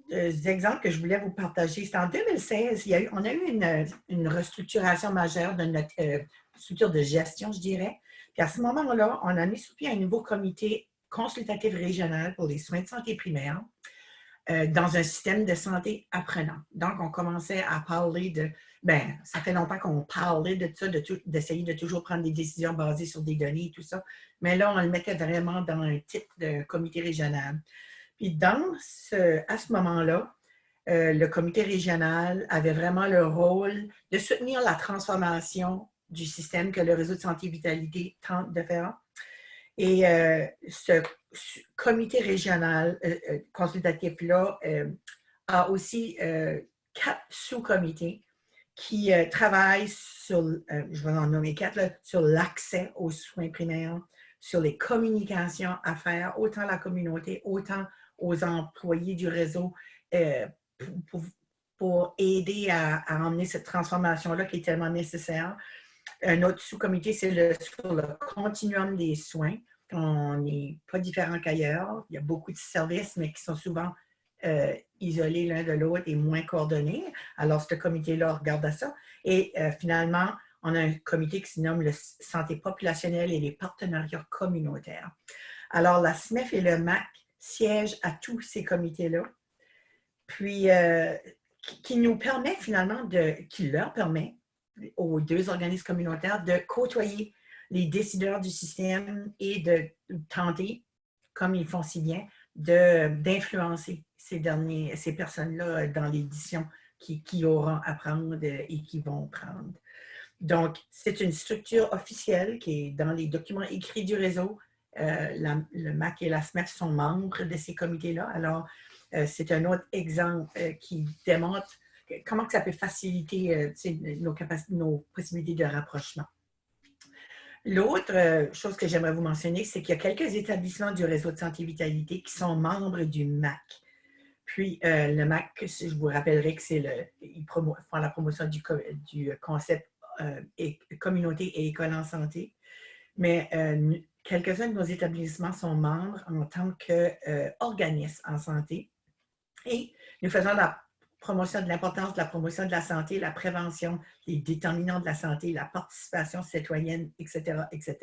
exemples que je voulais vous partager. C'est en 2016, on a eu une restructuration majeure de notre structure de gestion, je dirais. Puis à ce moment-là, on a mis sur pied un nouveau comité consultatif régional pour les soins de santé primaire dans un système de santé apprenant. Donc, on commençait à parler de... Bien, ça fait longtemps qu'on parlait de ça, d'essayer de toujours prendre des décisions basées sur des données et tout ça. Mais là, on le mettait vraiment dans un type de comité régional. Puis à ce moment-là, le comité régional avait vraiment le rôle de soutenir la transformation du système que le réseau de santé et vitalité tente de faire. Et ce comité régional consultatif-là a aussi 4 sous-comités qui travaillent sur, je vais en nommer 4, là, sur l'accès aux soins primaires, sur les communications à faire, autant à la communauté, autant aux employés du réseau pour aider à emmener cette transformation-là qui est tellement nécessaire. Un autre sous-comité, c'est sur le continuum des soins. On n'est pas différent qu'ailleurs. Il y a beaucoup de services, mais qui sont souvent isolés l'un de l'autre et moins coordonnés. Alors, ce comité-là regarde à ça. Et finalement, on a un comité qui se nomme le santé populationnelle et les partenariats communautaires. Alors, la SMEF et le MAC siègent à tous ces comités-là, puis qui nous permet finalement qui leur permet aux deux organismes communautaires de côtoyer les décideurs du système et de tenter, comme ils font si bien, d'influencer ces personnes-là dans les décisions qui auront à prendre et qui vont prendre. Donc, c'est une structure officielle qui est dans les documents écrits du réseau. Le MAC et la SMEF sont membres de ces comités-là. Alors, c'est un autre exemple qui démontre comment que ça peut faciliter nos possibilités de rapprochement. L'autre chose que j'aimerais vous mentionner, c'est qu'il y a quelques établissements du réseau de santé et vitalité qui sont membres du MAC. Puis, le MAC, je vous rappellerai que ils font la promotion du concept communauté et école en santé. Mais quelques-uns de nos établissements sont membres en tant qu'organismes en santé. Et nous faisons la promotion de l'importance de la promotion de la santé, la prévention, les déterminants de la santé, la participation citoyenne, etc., etc.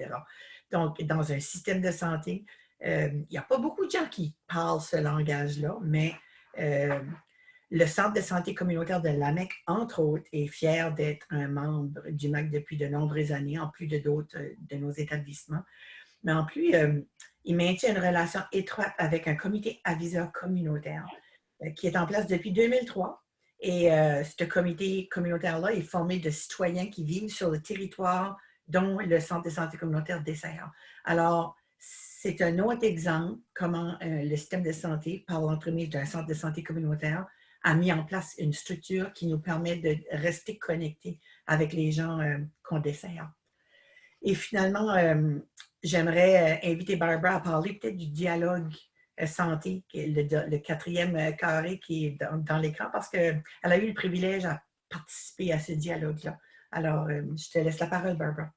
Donc, dans un système de santé, il n'y a pas beaucoup de gens qui parlent ce langage-là, mais le Centre de santé communautaire de l'AMEC, entre autres, est fier d'être un membre du MAC depuis de nombreuses années, en plus de d'autres de nos établissements. Mais en plus, il maintient une relation étroite avec un comité aviseur communautaire qui est en place depuis 2003. Et ce comité communautaire-là est formé de citoyens qui vivent sur le territoire, dont le Centre de santé communautaire d'Essaïa. Alors, c'est un autre exemple comment le système de santé, par l'entremise d'un centre de santé communautaire, a mis en place une structure qui nous permet de rester connectés avec les gens qu'on dessert. Et finalement, j'aimerais inviter Barbara à parler peut-être du dialogue santé, qui est le quatrième carré qui est dans l'écran, parce qu'elle a eu le privilège à participer à ce dialogue-là. Alors, je te laisse la parole, Barbara.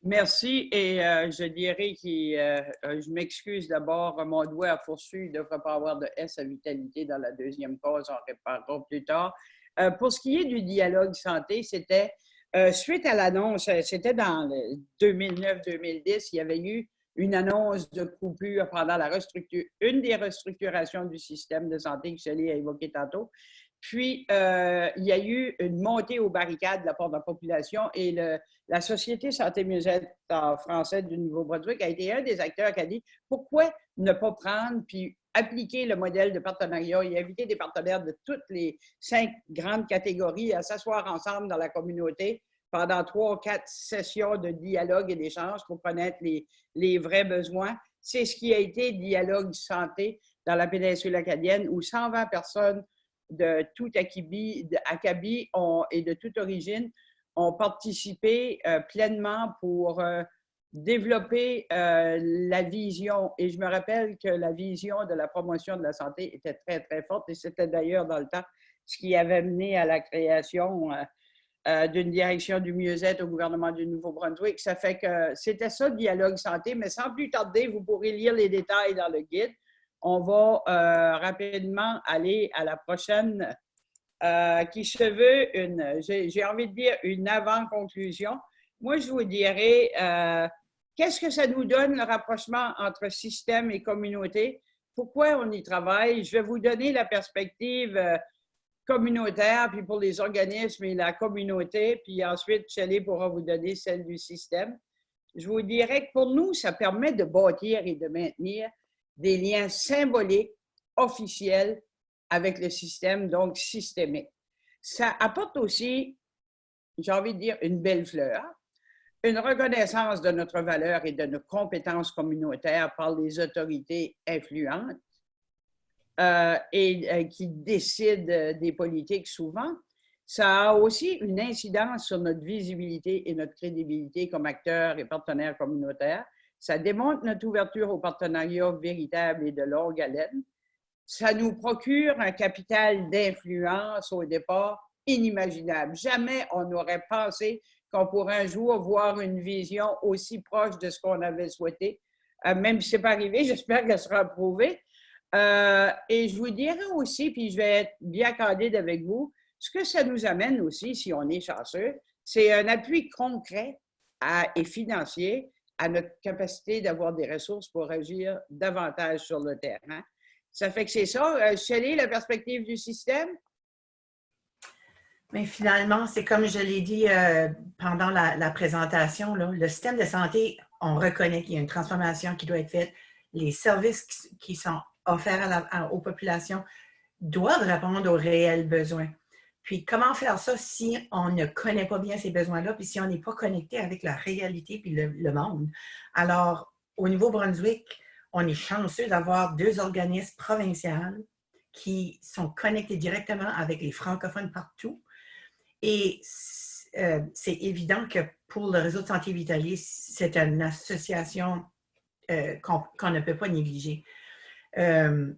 Merci, et je dirais que je m'excuse d'abord, mon doigt a fourchu, il ne devrait pas avoir de S à vitalité dans la deuxième case, on réparera plus tard. Pour ce qui est du dialogue santé, c'était suite à l'annonce, c'était dans 2009-2010, il y avait eu une annonce de coupure pendant une des restructurations du système de santé que Shelley a évoqué tantôt. Puis, il y a eu une montée aux barricades de la part de la population et la Société Santé Mieux-être française du Nouveau-Brunswick a été un des acteurs qui a dit pourquoi ne pas prendre puis appliquer le modèle de partenariat et inviter des partenaires de toutes les 5 grandes catégories à s'asseoir ensemble dans la communauté pendant 3 ou 4 sessions de dialogue et d'échange pour connaître les vrais besoins. C'est ce qui a été Dialogue Santé dans la péninsule acadienne où 120 personnes de tout Acadie et de toute origine ont participé pleinement pour développer la vision. Et je me rappelle que la vision de la promotion de la santé était très, très forte et c'était d'ailleurs dans le temps ce qui avait mené à la création d'une direction du mieux-être au gouvernement du Nouveau-Brunswick. Ça fait que c'était ça, Dialogue Santé, mais sans plus tarder, vous pourrez lire les détails dans le guide. On va rapidement aller à la prochaine qui se veut j'ai envie de dire une avant-conclusion. Moi, je vous dirais, qu'est-ce que ça nous donne, le rapprochement entre système et communauté? Pourquoi on y travaille? Je vais vous donner la perspective communautaire, puis pour les organismes et la communauté, puis ensuite, Shelley pourra vous donner celle du système. Je vous dirais que pour nous, ça permet de bâtir et de maintenir des liens symboliques, officiels avec le système, donc systémique. Ça apporte aussi, j'ai envie de dire, une belle fleur, une reconnaissance de notre valeur et de nos compétences communautaires par les autorités influentes qui décident des politiques souvent. Ça a aussi une incidence sur notre visibilité et notre crédibilité comme acteurs et partenaires communautaires. Ça démontre notre ouverture au partenariat véritable et de longue haleine. Ça nous procure un capital d'influence au départ inimaginable. Jamais on n'aurait pensé qu'on pourrait un jour voir une vision aussi proche de ce qu'on avait souhaité. Même si ce n'est pas arrivé, j'espère qu'elle sera approuvée. Et je vous dirais aussi, puis je vais être bien candide avec vous, ce que ça nous amène aussi, si on est chanceux, c'est un appui concret et financier à notre capacité d'avoir des ressources pour agir davantage sur le terrain. Ça fait que c'est ça. Shelley, la perspective du système? Mais finalement, c'est comme je l'ai dit pendant la présentation, là, le système de santé, on reconnaît qu'il y a une transformation qui doit être faite. Les services qui sont offerts aux populations doivent répondre aux réels besoins. Puis, comment faire ça si on ne connaît pas bien ces besoins-là, puis si on n'est pas connecté avec la réalité puis le monde? Alors, au Nouveau-Brunswick, on est chanceux d'avoir 2 organismes provinciaux qui sont connectés directement avec les francophones partout. Et c'est évident que pour le réseau de santé Vitalier, c'est une association qu'on ne peut pas négliger. Comme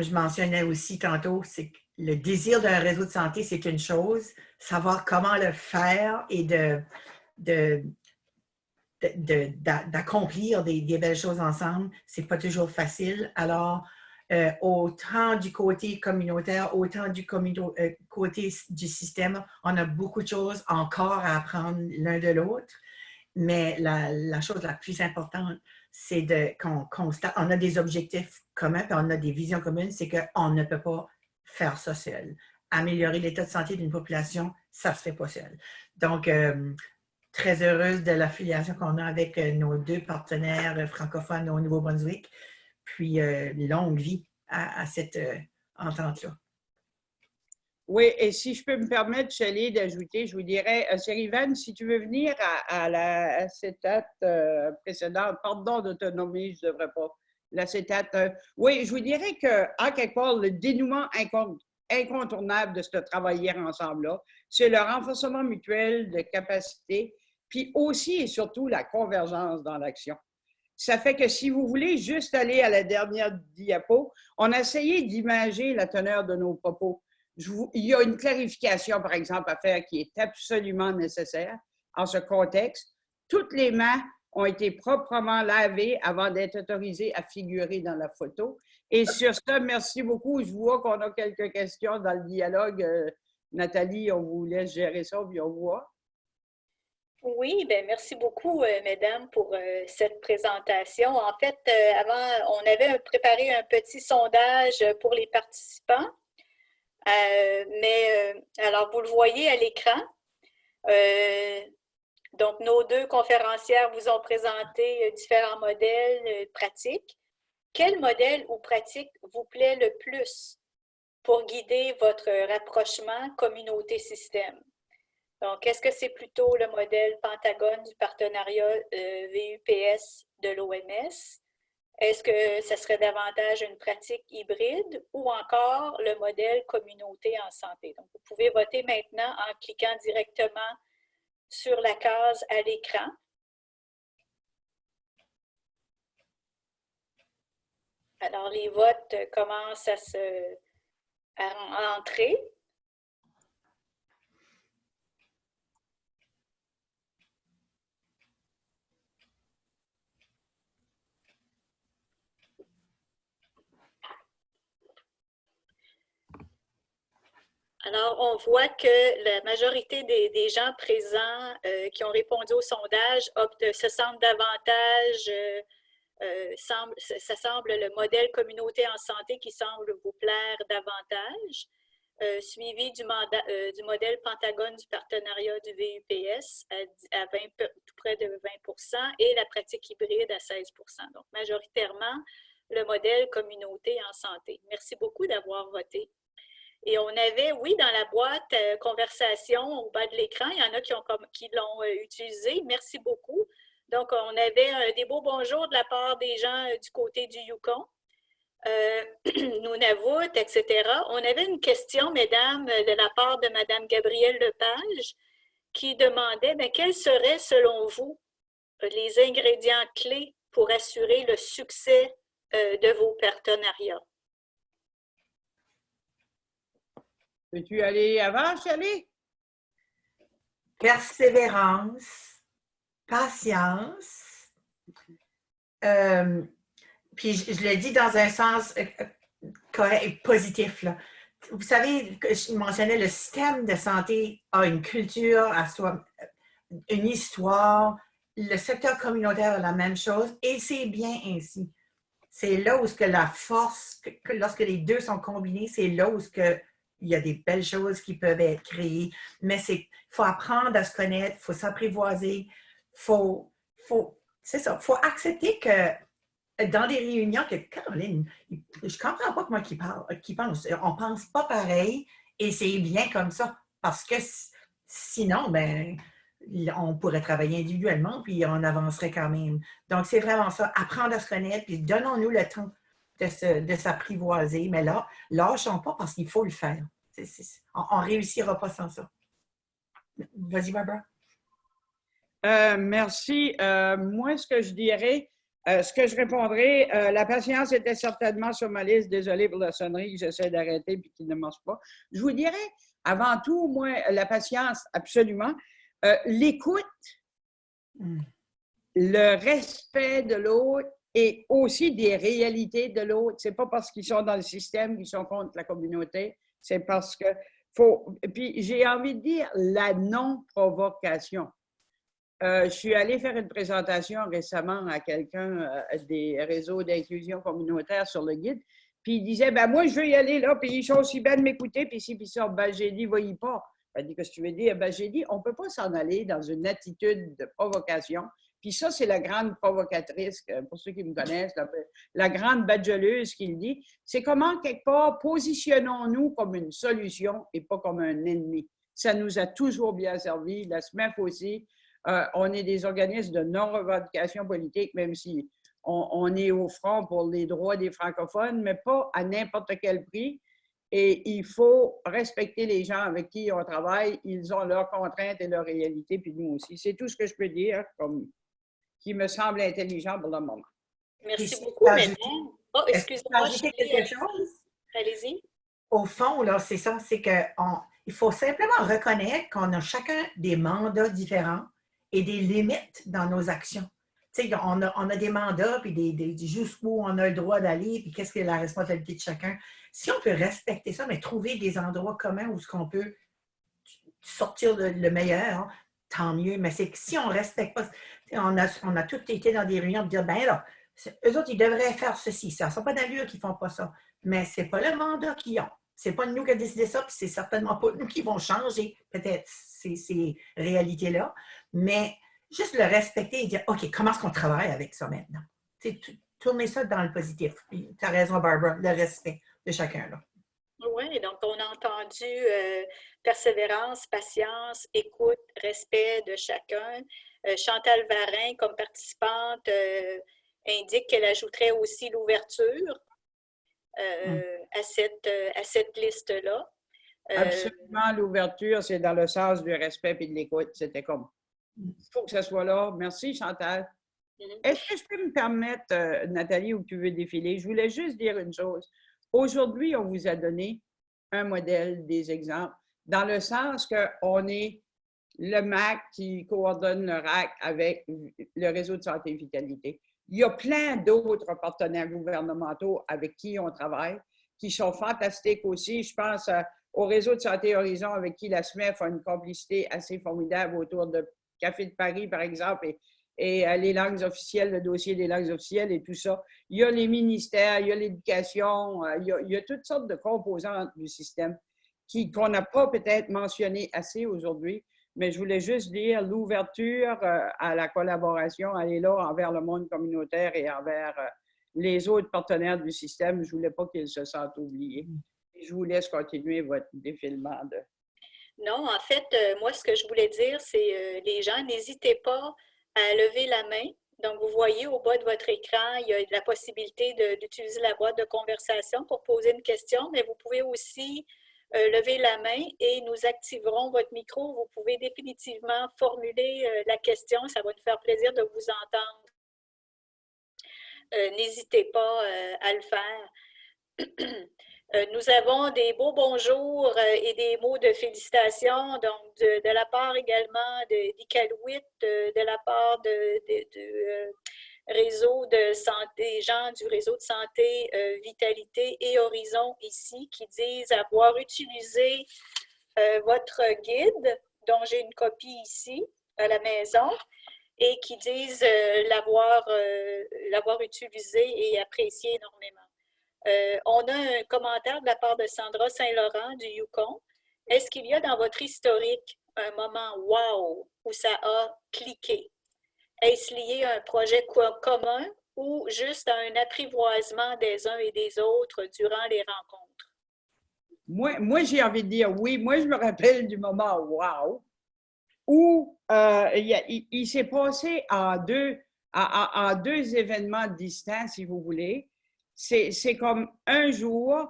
je mentionnais aussi tantôt, c'est que le désir d'un réseau de santé, c'est une chose. Savoir comment le faire et d'accomplir des belles choses ensemble, c'est pas toujours facile. Alors, autant du côté communautaire, autant du côté du système, on a beaucoup de choses encore à apprendre l'un de l'autre. Mais la chose la plus importante, c'est qu'on constate, on a des objectifs communs, puis on a des visions communes, c'est qu'on ne peut pas faire ça seul. Améliorer l'état de santé d'une population, ça ne se fait pas seul. Donc, très heureuse de l'affiliation qu'on a avec nos 2 partenaires francophones au Nouveau-Brunswick. Puis, longue vie à cette entente-là. Oui, et si je peux me permettre, Shelley, d'ajouter, je vous dirais, Sérivan, si tu veux venir à l'acétate précédente, pardon de te nommer, je ne devrais pas, l'acétate, oui, je vous dirais qu'en quelque part, le dénouement incontournable de ce travailler ensemble-là, c'est le renforcement mutuel de capacité, puis aussi et surtout la convergence dans l'action. Ça fait que si vous voulez juste aller à la dernière diapo, on a essayé d'imager la teneur de nos propos. Il y a une clarification, par exemple, à faire qui est absolument nécessaire en ce contexte. Toutes les mains ont été proprement lavées avant d'être autorisées à figurer dans la photo. Et sur ça, merci beaucoup. Je vois qu'on a quelques questions dans le dialogue. Nathalie, on vous laisse gérer ça, puis on voit. Oui, bien, merci beaucoup, mesdames, pour cette présentation. En fait, avant, on avait préparé un petit sondage pour les participants. Alors, vous le voyez à l'écran. Donc, nos 2 conférencières vous ont présenté différents modèles pratiques. Quel modèle ou pratique vous plaît le plus pour guider votre rapprochement communauté-système? Donc, est-ce que c'est plutôt le modèle Pentagone du partenariat VUPS de l'OMS? Est-ce que ce serait davantage une pratique hybride ou encore le modèle communauté en santé? Donc, vous pouvez voter maintenant en cliquant directement sur la case à l'écran. Alors, les votes commencent à entrer. Alors, on voit que la majorité des gens présents qui ont répondu au sondage se sentent davantage, ça semble le modèle communauté en santé qui semble vous plaire davantage, suivi du modèle Pentagone du partenariat du VUPS à tout près de 20% et la pratique hybride à 16%. Donc, majoritairement, le modèle communauté en santé. Merci beaucoup d'avoir voté. Et on avait, oui, dans la boîte conversation au bas de l'écran, il y en a qui l'ont utilisé. Merci beaucoup. Donc, on avait des beaux bonjours de la part des gens du côté du Yukon, Nunavut, etc. On avait une question, mesdames, de la part de Mme Gabrielle Lepage, qui demandait, bien, quels seraient, selon vous, les ingrédients clés pour assurer le succès de vos partenariats? Peux-tu aller avant, Shelley? Persévérance, patience. Puis je le dis dans un sens correct et positif, là. Vous savez, je mentionnais, le système de santé a une culture, à soi, une histoire. Le secteur communautaire a la même chose et c'est bien ainsi. C'est là où la force, lorsque les 2 sont combinés, c'est là où il y a des belles choses qui peuvent être créées. Mais il faut apprendre à se connaître, il faut s'apprivoiser, c'est ça, il faut accepter que dans des réunions, que Caroline, je comprends pas comment qui pense. On pense pas pareil et c'est bien comme ça. Parce que sinon, ben, on pourrait travailler individuellement puis on avancerait quand même. Donc, c'est vraiment ça. Apprendre à se connaître puis donnons-nous le temps de s'apprivoiser. Mais là, lâchons pas parce qu'il faut le faire. On ne réussira pas sans ça. Vas-y, Barbara. Merci. Moi, ce que je dirais, ce que je répondrais, la patience était certainement sur ma liste. Désolée pour la sonnerie que j'essaie d'arrêter et qui ne marche pas. Je vous dirais, avant tout, moi, la patience, absolument. L'écoute, le respect de l'autre et aussi des réalités de l'autre. Ce n'est pas parce qu'ils sont dans le système qu'ils sont contre la communauté. C'est parce que Puis j'ai envie de dire la non-provocation. Je suis allée faire une présentation récemment à quelqu'un des réseaux d'inclusion communautaire sur le guide, puis il disait, ben moi, je veux y aller là, puis ils sont aussi bien de m'écouter, puis si, puis ça. Ben j'ai dit, va-y pas. Elle dit, qu'est-ce que tu veux dire? Ben, j'ai dit, on ne peut pas s'en aller dans une attitude de provocation. Puis ça, c'est la grande provocatrice, pour ceux qui me connaissent, la grande bajoleuse qui le dit. C'est comment, quelque part, positionnons-nous comme une solution et pas comme un ennemi. Ça nous a toujours bien servi. La SMEF aussi. On est des organismes de non-revendication politique, même si on est au front pour les droits des francophones, mais pas à n'importe quel prix. Et il faut respecter les gens avec qui on travaille. Ils ont leurs contraintes et leurs réalités, puis nous aussi. C'est tout ce que je peux dire, qui me semble intelligent pour le moment. Merci beaucoup, madame. Oh, excusez-moi. Ajouter quelque chose? Allez-y. Au fond, là, c'est ça, c'est qu'il faut simplement reconnaître qu'on a chacun des mandats différents et des limites dans nos actions. Tu sais, on a des mandats, puis jusqu'où on a le droit d'aller, puis qu'est-ce que la responsabilité de chacun. Si on peut respecter ça, mais trouver des endroits communs où on peut sortir le meilleur, tant mieux. Mais c'est que si on ne respecte pas, on a tous été dans des réunions pour dire, ben là, eux autres, ils devraient faire ceci. Ça ne sont pas d'allure qu'ils ne font pas ça. Mais ce n'est pas le mandat qu'ils ont. Ce n'est pas nous qui avons décidé ça, puis c'est certainement pas nous qui vont changer peut-être ces réalités-là. Mais juste le respecter et dire, OK, comment est-ce qu'on travaille avec ça maintenant? Tourner ça dans le positif. Tu as raison, Barbara, le respect de chacun. Là. Oui, donc on a entendu persévérance, patience, écoute, respect de chacun. Chantal Varin, comme participante, indique qu'elle ajouterait aussi l'ouverture à cette liste-là. Absolument, l'ouverture, c'est dans le sens du respect et de l'écoute. C'était comme, il faut que ça soit là. Merci, Chantal. Est-ce que je peux me permettre, Nathalie, où tu veux défiler? Je voulais juste dire une chose. Aujourd'hui, on vous a donné un modèle, des exemples, dans le sens qu'on est le MAC qui coordonne le RAC avec le réseau de santé et vitalité. Il y a plein d'autres partenaires gouvernementaux avec qui on travaille, qui sont fantastiques aussi. Je pense au réseau de santé Horizon avec qui la SMEF a une complicité assez formidable autour de Café de Paris, par exemple, et les langues officielles, le dossier des langues officielles et tout ça. Il y a les ministères, il y a l'éducation, il y a toutes sortes de composantes du système qu'on n'a pas peut-être mentionné assez aujourd'hui, mais je voulais juste dire l'ouverture à la collaboration, elle est là envers le monde communautaire et envers les autres partenaires du système. Je ne voulais pas qu'ils se sentent oubliés. Je vous laisse continuer votre défilement. Non, en fait, moi, ce que je voulais dire, c'est les gens, n'hésitez pas à lever la main. Donc, vous voyez au bas de votre écran, il y a la possibilité d'utiliser la boîte de conversation pour poser une question, mais vous pouvez aussi lever la main et nous activerons votre micro. Vous pouvez définitivement formuler la question. Ça va nous faire plaisir de vous entendre. N'hésitez pas à le faire. Nous avons des beaux bonjours et des mots de félicitations, donc de la part également d'Iqaluit, de la part du réseau de santé, gens du réseau de santé, Vitalité et Horizon ici, qui disent avoir utilisé votre guide, dont j'ai une copie ici à la maison, et qui disent l'avoir utilisé et apprécié énormément. On a un commentaire de la part de Sandra Saint-Laurent du Yukon. Est-ce qu'il y a dans votre historique un moment wow où ça a cliqué? Est-ce lié à un projet commun ou juste à un apprivoisement des uns et des autres durant les rencontres? Moi j'ai envie de dire oui. Moi, je me rappelle du moment wow où il s'est passé en deux événements distincts, si vous voulez. C'est comme un jour,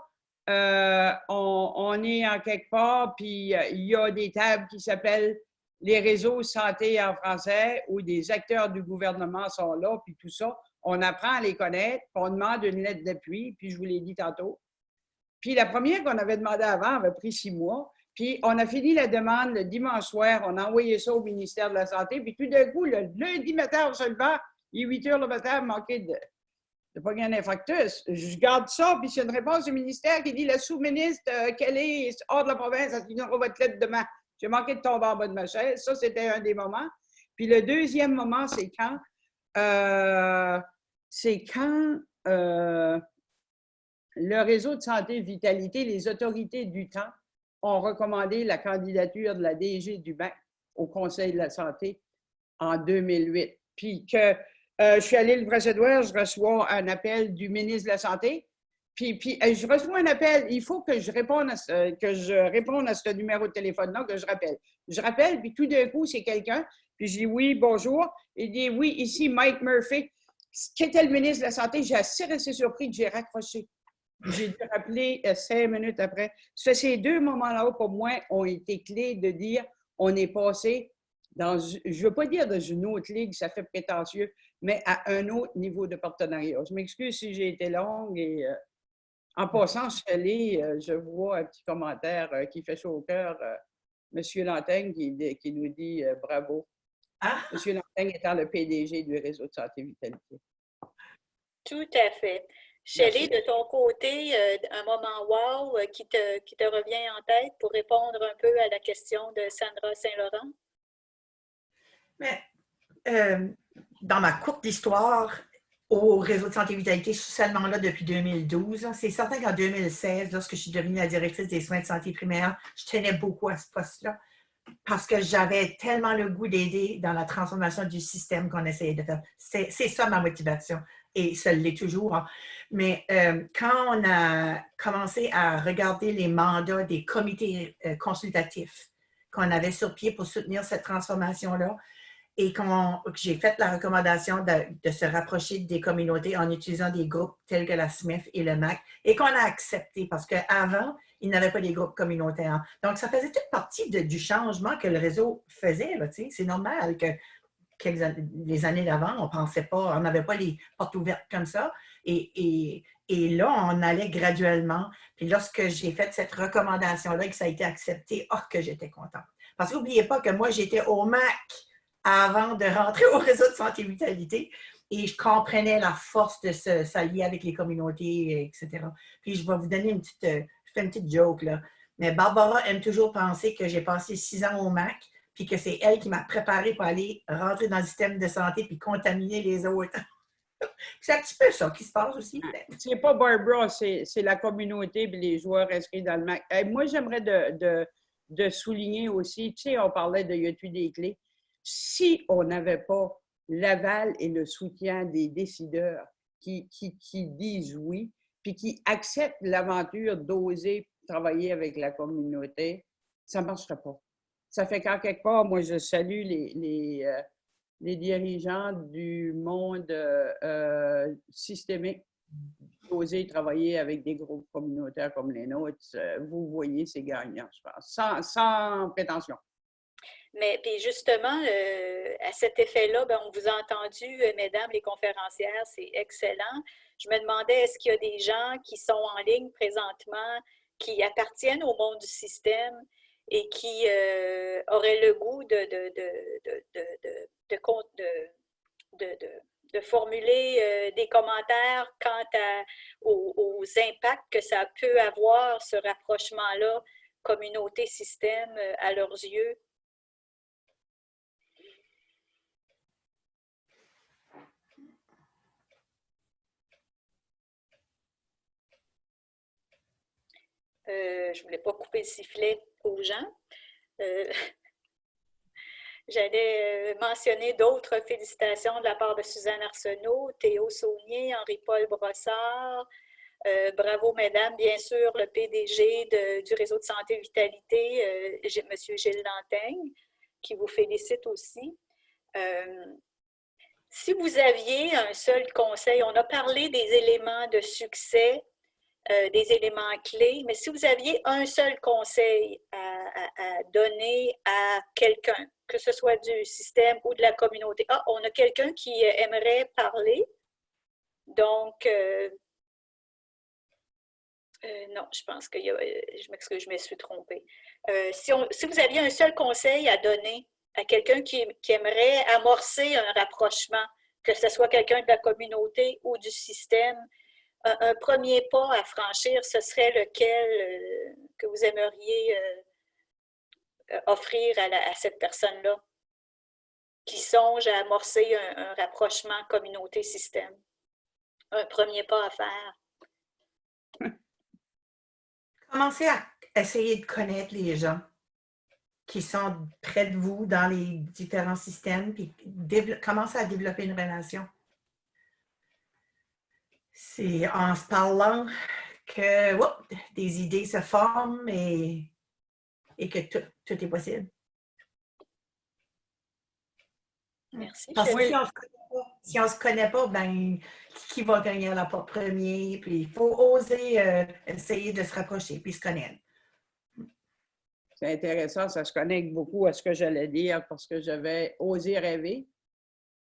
on est en quelque part, puis il y a des tables qui s'appellent les réseaux santé en français, où des acteurs du gouvernement sont là, puis tout ça. On apprend à les connaître, puis on demande une lettre d'appui, puis je vous l'ai dit tantôt. Puis la première qu'on avait demandé avant avait pris 6 mois. Puis on a fini la demande le dimanche soir, on a envoyé ça au ministère de la Santé, puis tout d'un coup, le lundi matin, on se levant, il est 8 heures le matin, manqué de pas gagner un infarctus. Je garde ça, puis c'est une réponse du ministère qui dit la sous-ministre Kelly est hors de la province, elle signera votre lettre demain. J'ai manqué de tomber en bas de ma chaise. Ça, c'était un des moments. Puis le deuxième moment, c'est quand le réseau de santé Vitalité, les autorités du temps, ont recommandé la candidature de la DG du MAC au Conseil de la santé en 2008. Puis que je suis allée le précédent, je reçois un appel du ministre de la Santé. Puis je reçois un appel. Il faut que je réponde à ce numéro de téléphone-là, que je rappelle. Je rappelle, puis tout d'un coup, c'est quelqu'un. Puis je dis oui, bonjour. Il dit oui, ici Mike Murphy. Qui était le ministre de la Santé? J'ai assez resté surpris que j'ai raccroché. J'ai dû rappeler 5 minutes après. Ces deux moments-là, pour moi, ont été clés de dire on est passé dans, je ne veux pas dire dans une autre ligue, ça fait prétentieux, mais à un autre niveau de partenariat. Je m'excuse si j'ai été longue et en passant, je vois un petit commentaire qui fait chaud au cœur. Monsieur Lantaigne qui nous dit bravo. Ah! Monsieur Lantaigne étant le PDG du Réseau de santé vitalité. Tout à fait. Shelley, de ton côté, un moment wow qui te revient en tête pour répondre un peu à la question de Sandra Saint-Laurent? Mais dans ma courte histoire au Réseau de santé vitalité, je suis seulement là depuis 2012. C'est certain qu'en 2016, lorsque je suis devenue la directrice des soins de santé primaire, je tenais beaucoup à ce poste-là parce que j'avais tellement le goût d'aider dans la transformation du système qu'on essayait de faire. C'est ça ma motivation et ça l'est toujours. Hein. Mais quand on a commencé à regarder les mandats des comités consultatifs qu'on avait sur pied pour soutenir cette transformation-là, et que j'ai fait la recommandation de se rapprocher des communautés en utilisant des groupes tels que la SMIF et le MAC, et qu'on a accepté parce qu'avant, il n'avait pas des groupes communautaires. Donc, ça faisait toute partie du changement que le réseau faisait. C'est normal que les années d'avant, on pensait pas, on n'avait pas les portes ouvertes comme ça. Et là, on allait graduellement. Puis lorsque j'ai fait cette recommandation-là et que ça a été accepté, oh, que j'étais contente. Parce que n'oubliez pas que moi, j'étais au MAC avant de rentrer au réseau de santé vitalité et je comprenais la force de s'allier avec les communautés, etc. Puis je vais vous donner je fais une petite joke là, mais Barbara aime toujours penser que j'ai passé 6 ans au MAC puis que c'est elle qui m'a préparé pour aller rentrer dans le système de santé puis contaminer les autres. C'est un petit peu ça qui se passe aussi. C'est pas Barbara, c'est la communauté et les joueurs inscrits dans le MAC. Moi, j'aimerais de souligner aussi, tu sais, on parlait de y a-t-il des clés. Si on n'avait pas l'aval et le soutien des décideurs qui disent oui, puis qui acceptent l'aventure d'oser travailler avec la communauté, ça ne marcherait pas. Ça fait qu'en quelque part, moi, je salue les dirigeants du monde systémique d'oser travailler avec des groupes communautaires comme les nôtres. Vous voyez, c'est gagnant, je pense, sans prétention. Mais puis justement, à cet effet-là, ben, on vous a entendu, mesdames les conférencières, c'est excellent. Je me demandais, est-ce qu'il y a des gens qui sont en ligne présentement, qui appartiennent au monde du système et qui auraient le goût de formuler des commentaires quant aux impacts que ça peut avoir, ce rapprochement-là, communauté-système, à leurs yeux? Je ne voulais pas couper le sifflet aux gens. J'allais mentionner d'autres félicitations de la part de Suzanne Arsenault, Théo Saunier, Henri-Paul Brossard. Bravo, mesdames. Bien sûr, le PDG du Réseau de santé vitalité, M. Gilles Lantaigne, qui vous félicite aussi. Si vous aviez un seul conseil, on a parlé des éléments de succès, des éléments clés, mais si vous aviez un seul conseil à donner à quelqu'un, que ce soit du système ou de la communauté. Ah, on a quelqu'un qui aimerait parler. Donc, non, je pense que je m'excuse, je me suis trompée. Si vous aviez un seul conseil à donner à quelqu'un qui aimerait amorcer un rapprochement, que ce soit quelqu'un de la communauté ou du système, un premier pas à franchir, ce serait lequel que vous aimeriez offrir à cette personne-là qui songe à amorcer un rapprochement communauté-système? Un premier pas à faire. Commencer essayez de connaître les gens qui sont près de vous dans les différents systèmes, puis commencez à développer une relation. C'est en se parlant que des idées se forment et que tout est possible. Merci. Parce que si on ne se connaît pas, ben, qui va gagner à la porte premier? Puis il faut oser essayer de se rapprocher puis se connaître. C'est intéressant, ça se connecte beaucoup à ce que j'allais dire parce que j'avais osé rêver.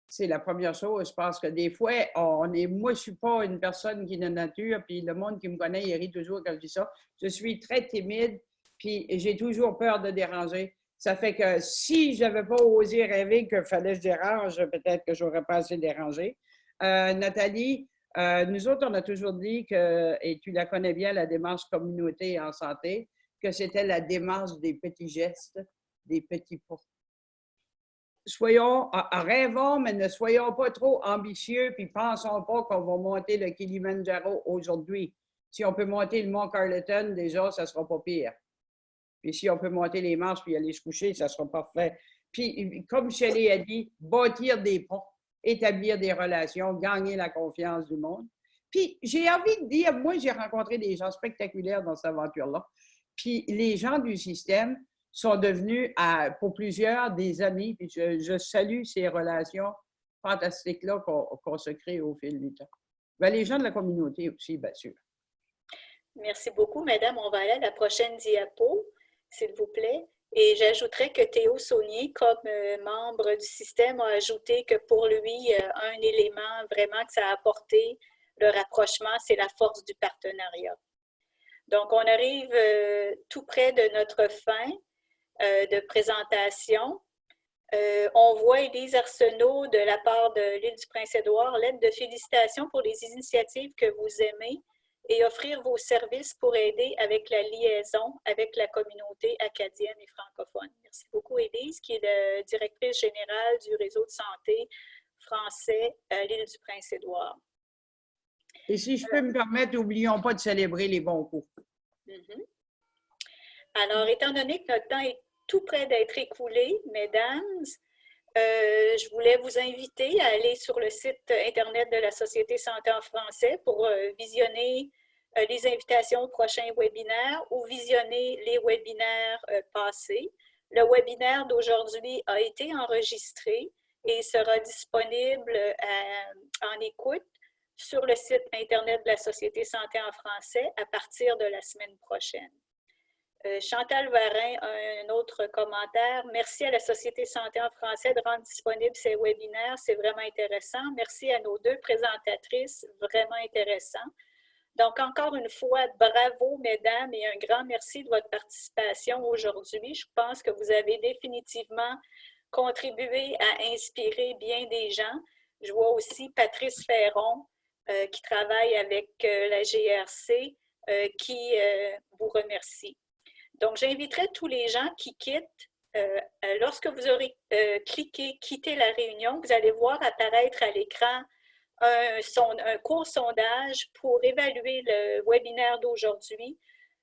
C'est la première chose. Je pense que des fois, moi, je ne suis pas une personne qui est de nature, puis le monde qui me connaît, il rit toujours quand je dis ça. Je suis très timide, puis j'ai toujours peur de déranger. Ça fait que si je n'avais pas osé rêver qu'il fallait que je dérange, peut-être que je n'aurais pas assez dérangé. Nathalie, nous autres, on a toujours dit que, et tu la connais bien, la démarche communauté en santé, que c'était la démarche des petits gestes, des petits pas. Rêvons, mais ne soyons pas trop ambitieux, puis pensons pas qu'on va monter le Kilimanjaro aujourd'hui. Si on peut monter le Mont Carleton, déjà, ça sera pas pire. Puis si on peut monter les marches puis aller se coucher, ça sera parfait. Puis, comme Shelley a dit, bâtir des ponts, établir des relations, gagner la confiance du monde. Puis, j'ai envie de dire, moi, j'ai rencontré des gens spectaculaires dans cette aventure-là. Puis, les gens du système sont devenus, pour plusieurs, des amis. Puis, je salue ces relations fantastiques-là qu'on se crée au fil du temps. Bien, les gens de la communauté aussi, bien sûr. Merci beaucoup, Madame. On va aller à la prochaine diapo, s'il vous plaît. Et j'ajouterais que Théo Saunier, comme membre du système, a ajouté que pour lui, un élément vraiment que ça a apporté, le rapprochement, c'est la force du partenariat. Donc, on arrive tout près de notre fin de présentation. On voit Élise Arsenault de la part de l'île du Prince-Édouard, lettre de félicitations pour les initiatives que vous aimez et offrir vos services pour aider avec la liaison avec la communauté acadienne et francophone. Merci beaucoup, Élise, qui est la directrice générale du réseau de santé français à l'île du Prince-Édouard. Et si je peux me permettre, n'oublions pas de célébrer les bons coups. Alors, étant donné que notre temps est tout près d'être écoulé, mesdames, je voulais vous inviter à aller sur le site Internet de la Société Santé en français pour visionner les invitations au prochain webinaire ou visionner les webinaires passés. Le webinaire d'aujourd'hui a été enregistré et sera disponible en écoute sur le site Internet de la Société Santé en français à partir de la semaine prochaine. Chantal Varin a un autre commentaire. Merci à la Société Santé en français de rendre disponibles ces webinaires. C'est vraiment intéressant. Merci à nos deux présentatrices. Vraiment intéressant. Donc, encore une fois, bravo, mesdames, et un grand merci de votre participation aujourd'hui. Je pense que vous avez définitivement contribué à inspirer bien des gens. Je vois aussi Patrice Ferron, qui travaille avec la GRC, qui vous remercie. Donc, j'inviterai tous les gens qui quittent. Lorsque vous aurez cliqué « Quitter la réunion », vous allez voir apparaître à l'écran un court sondage pour évaluer le webinaire d'aujourd'hui.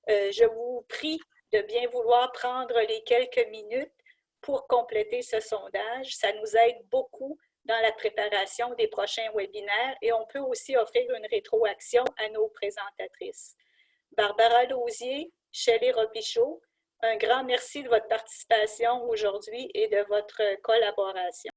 Je vous prie de bien vouloir prendre les quelques minutes pour compléter ce sondage. Ça nous aide beaucoup dans la préparation des prochains webinaires et on peut aussi offrir une rétroaction à nos présentatrices. Barbara Lausier, Shelley Robichaud, un grand merci de votre participation aujourd'hui et de votre collaboration.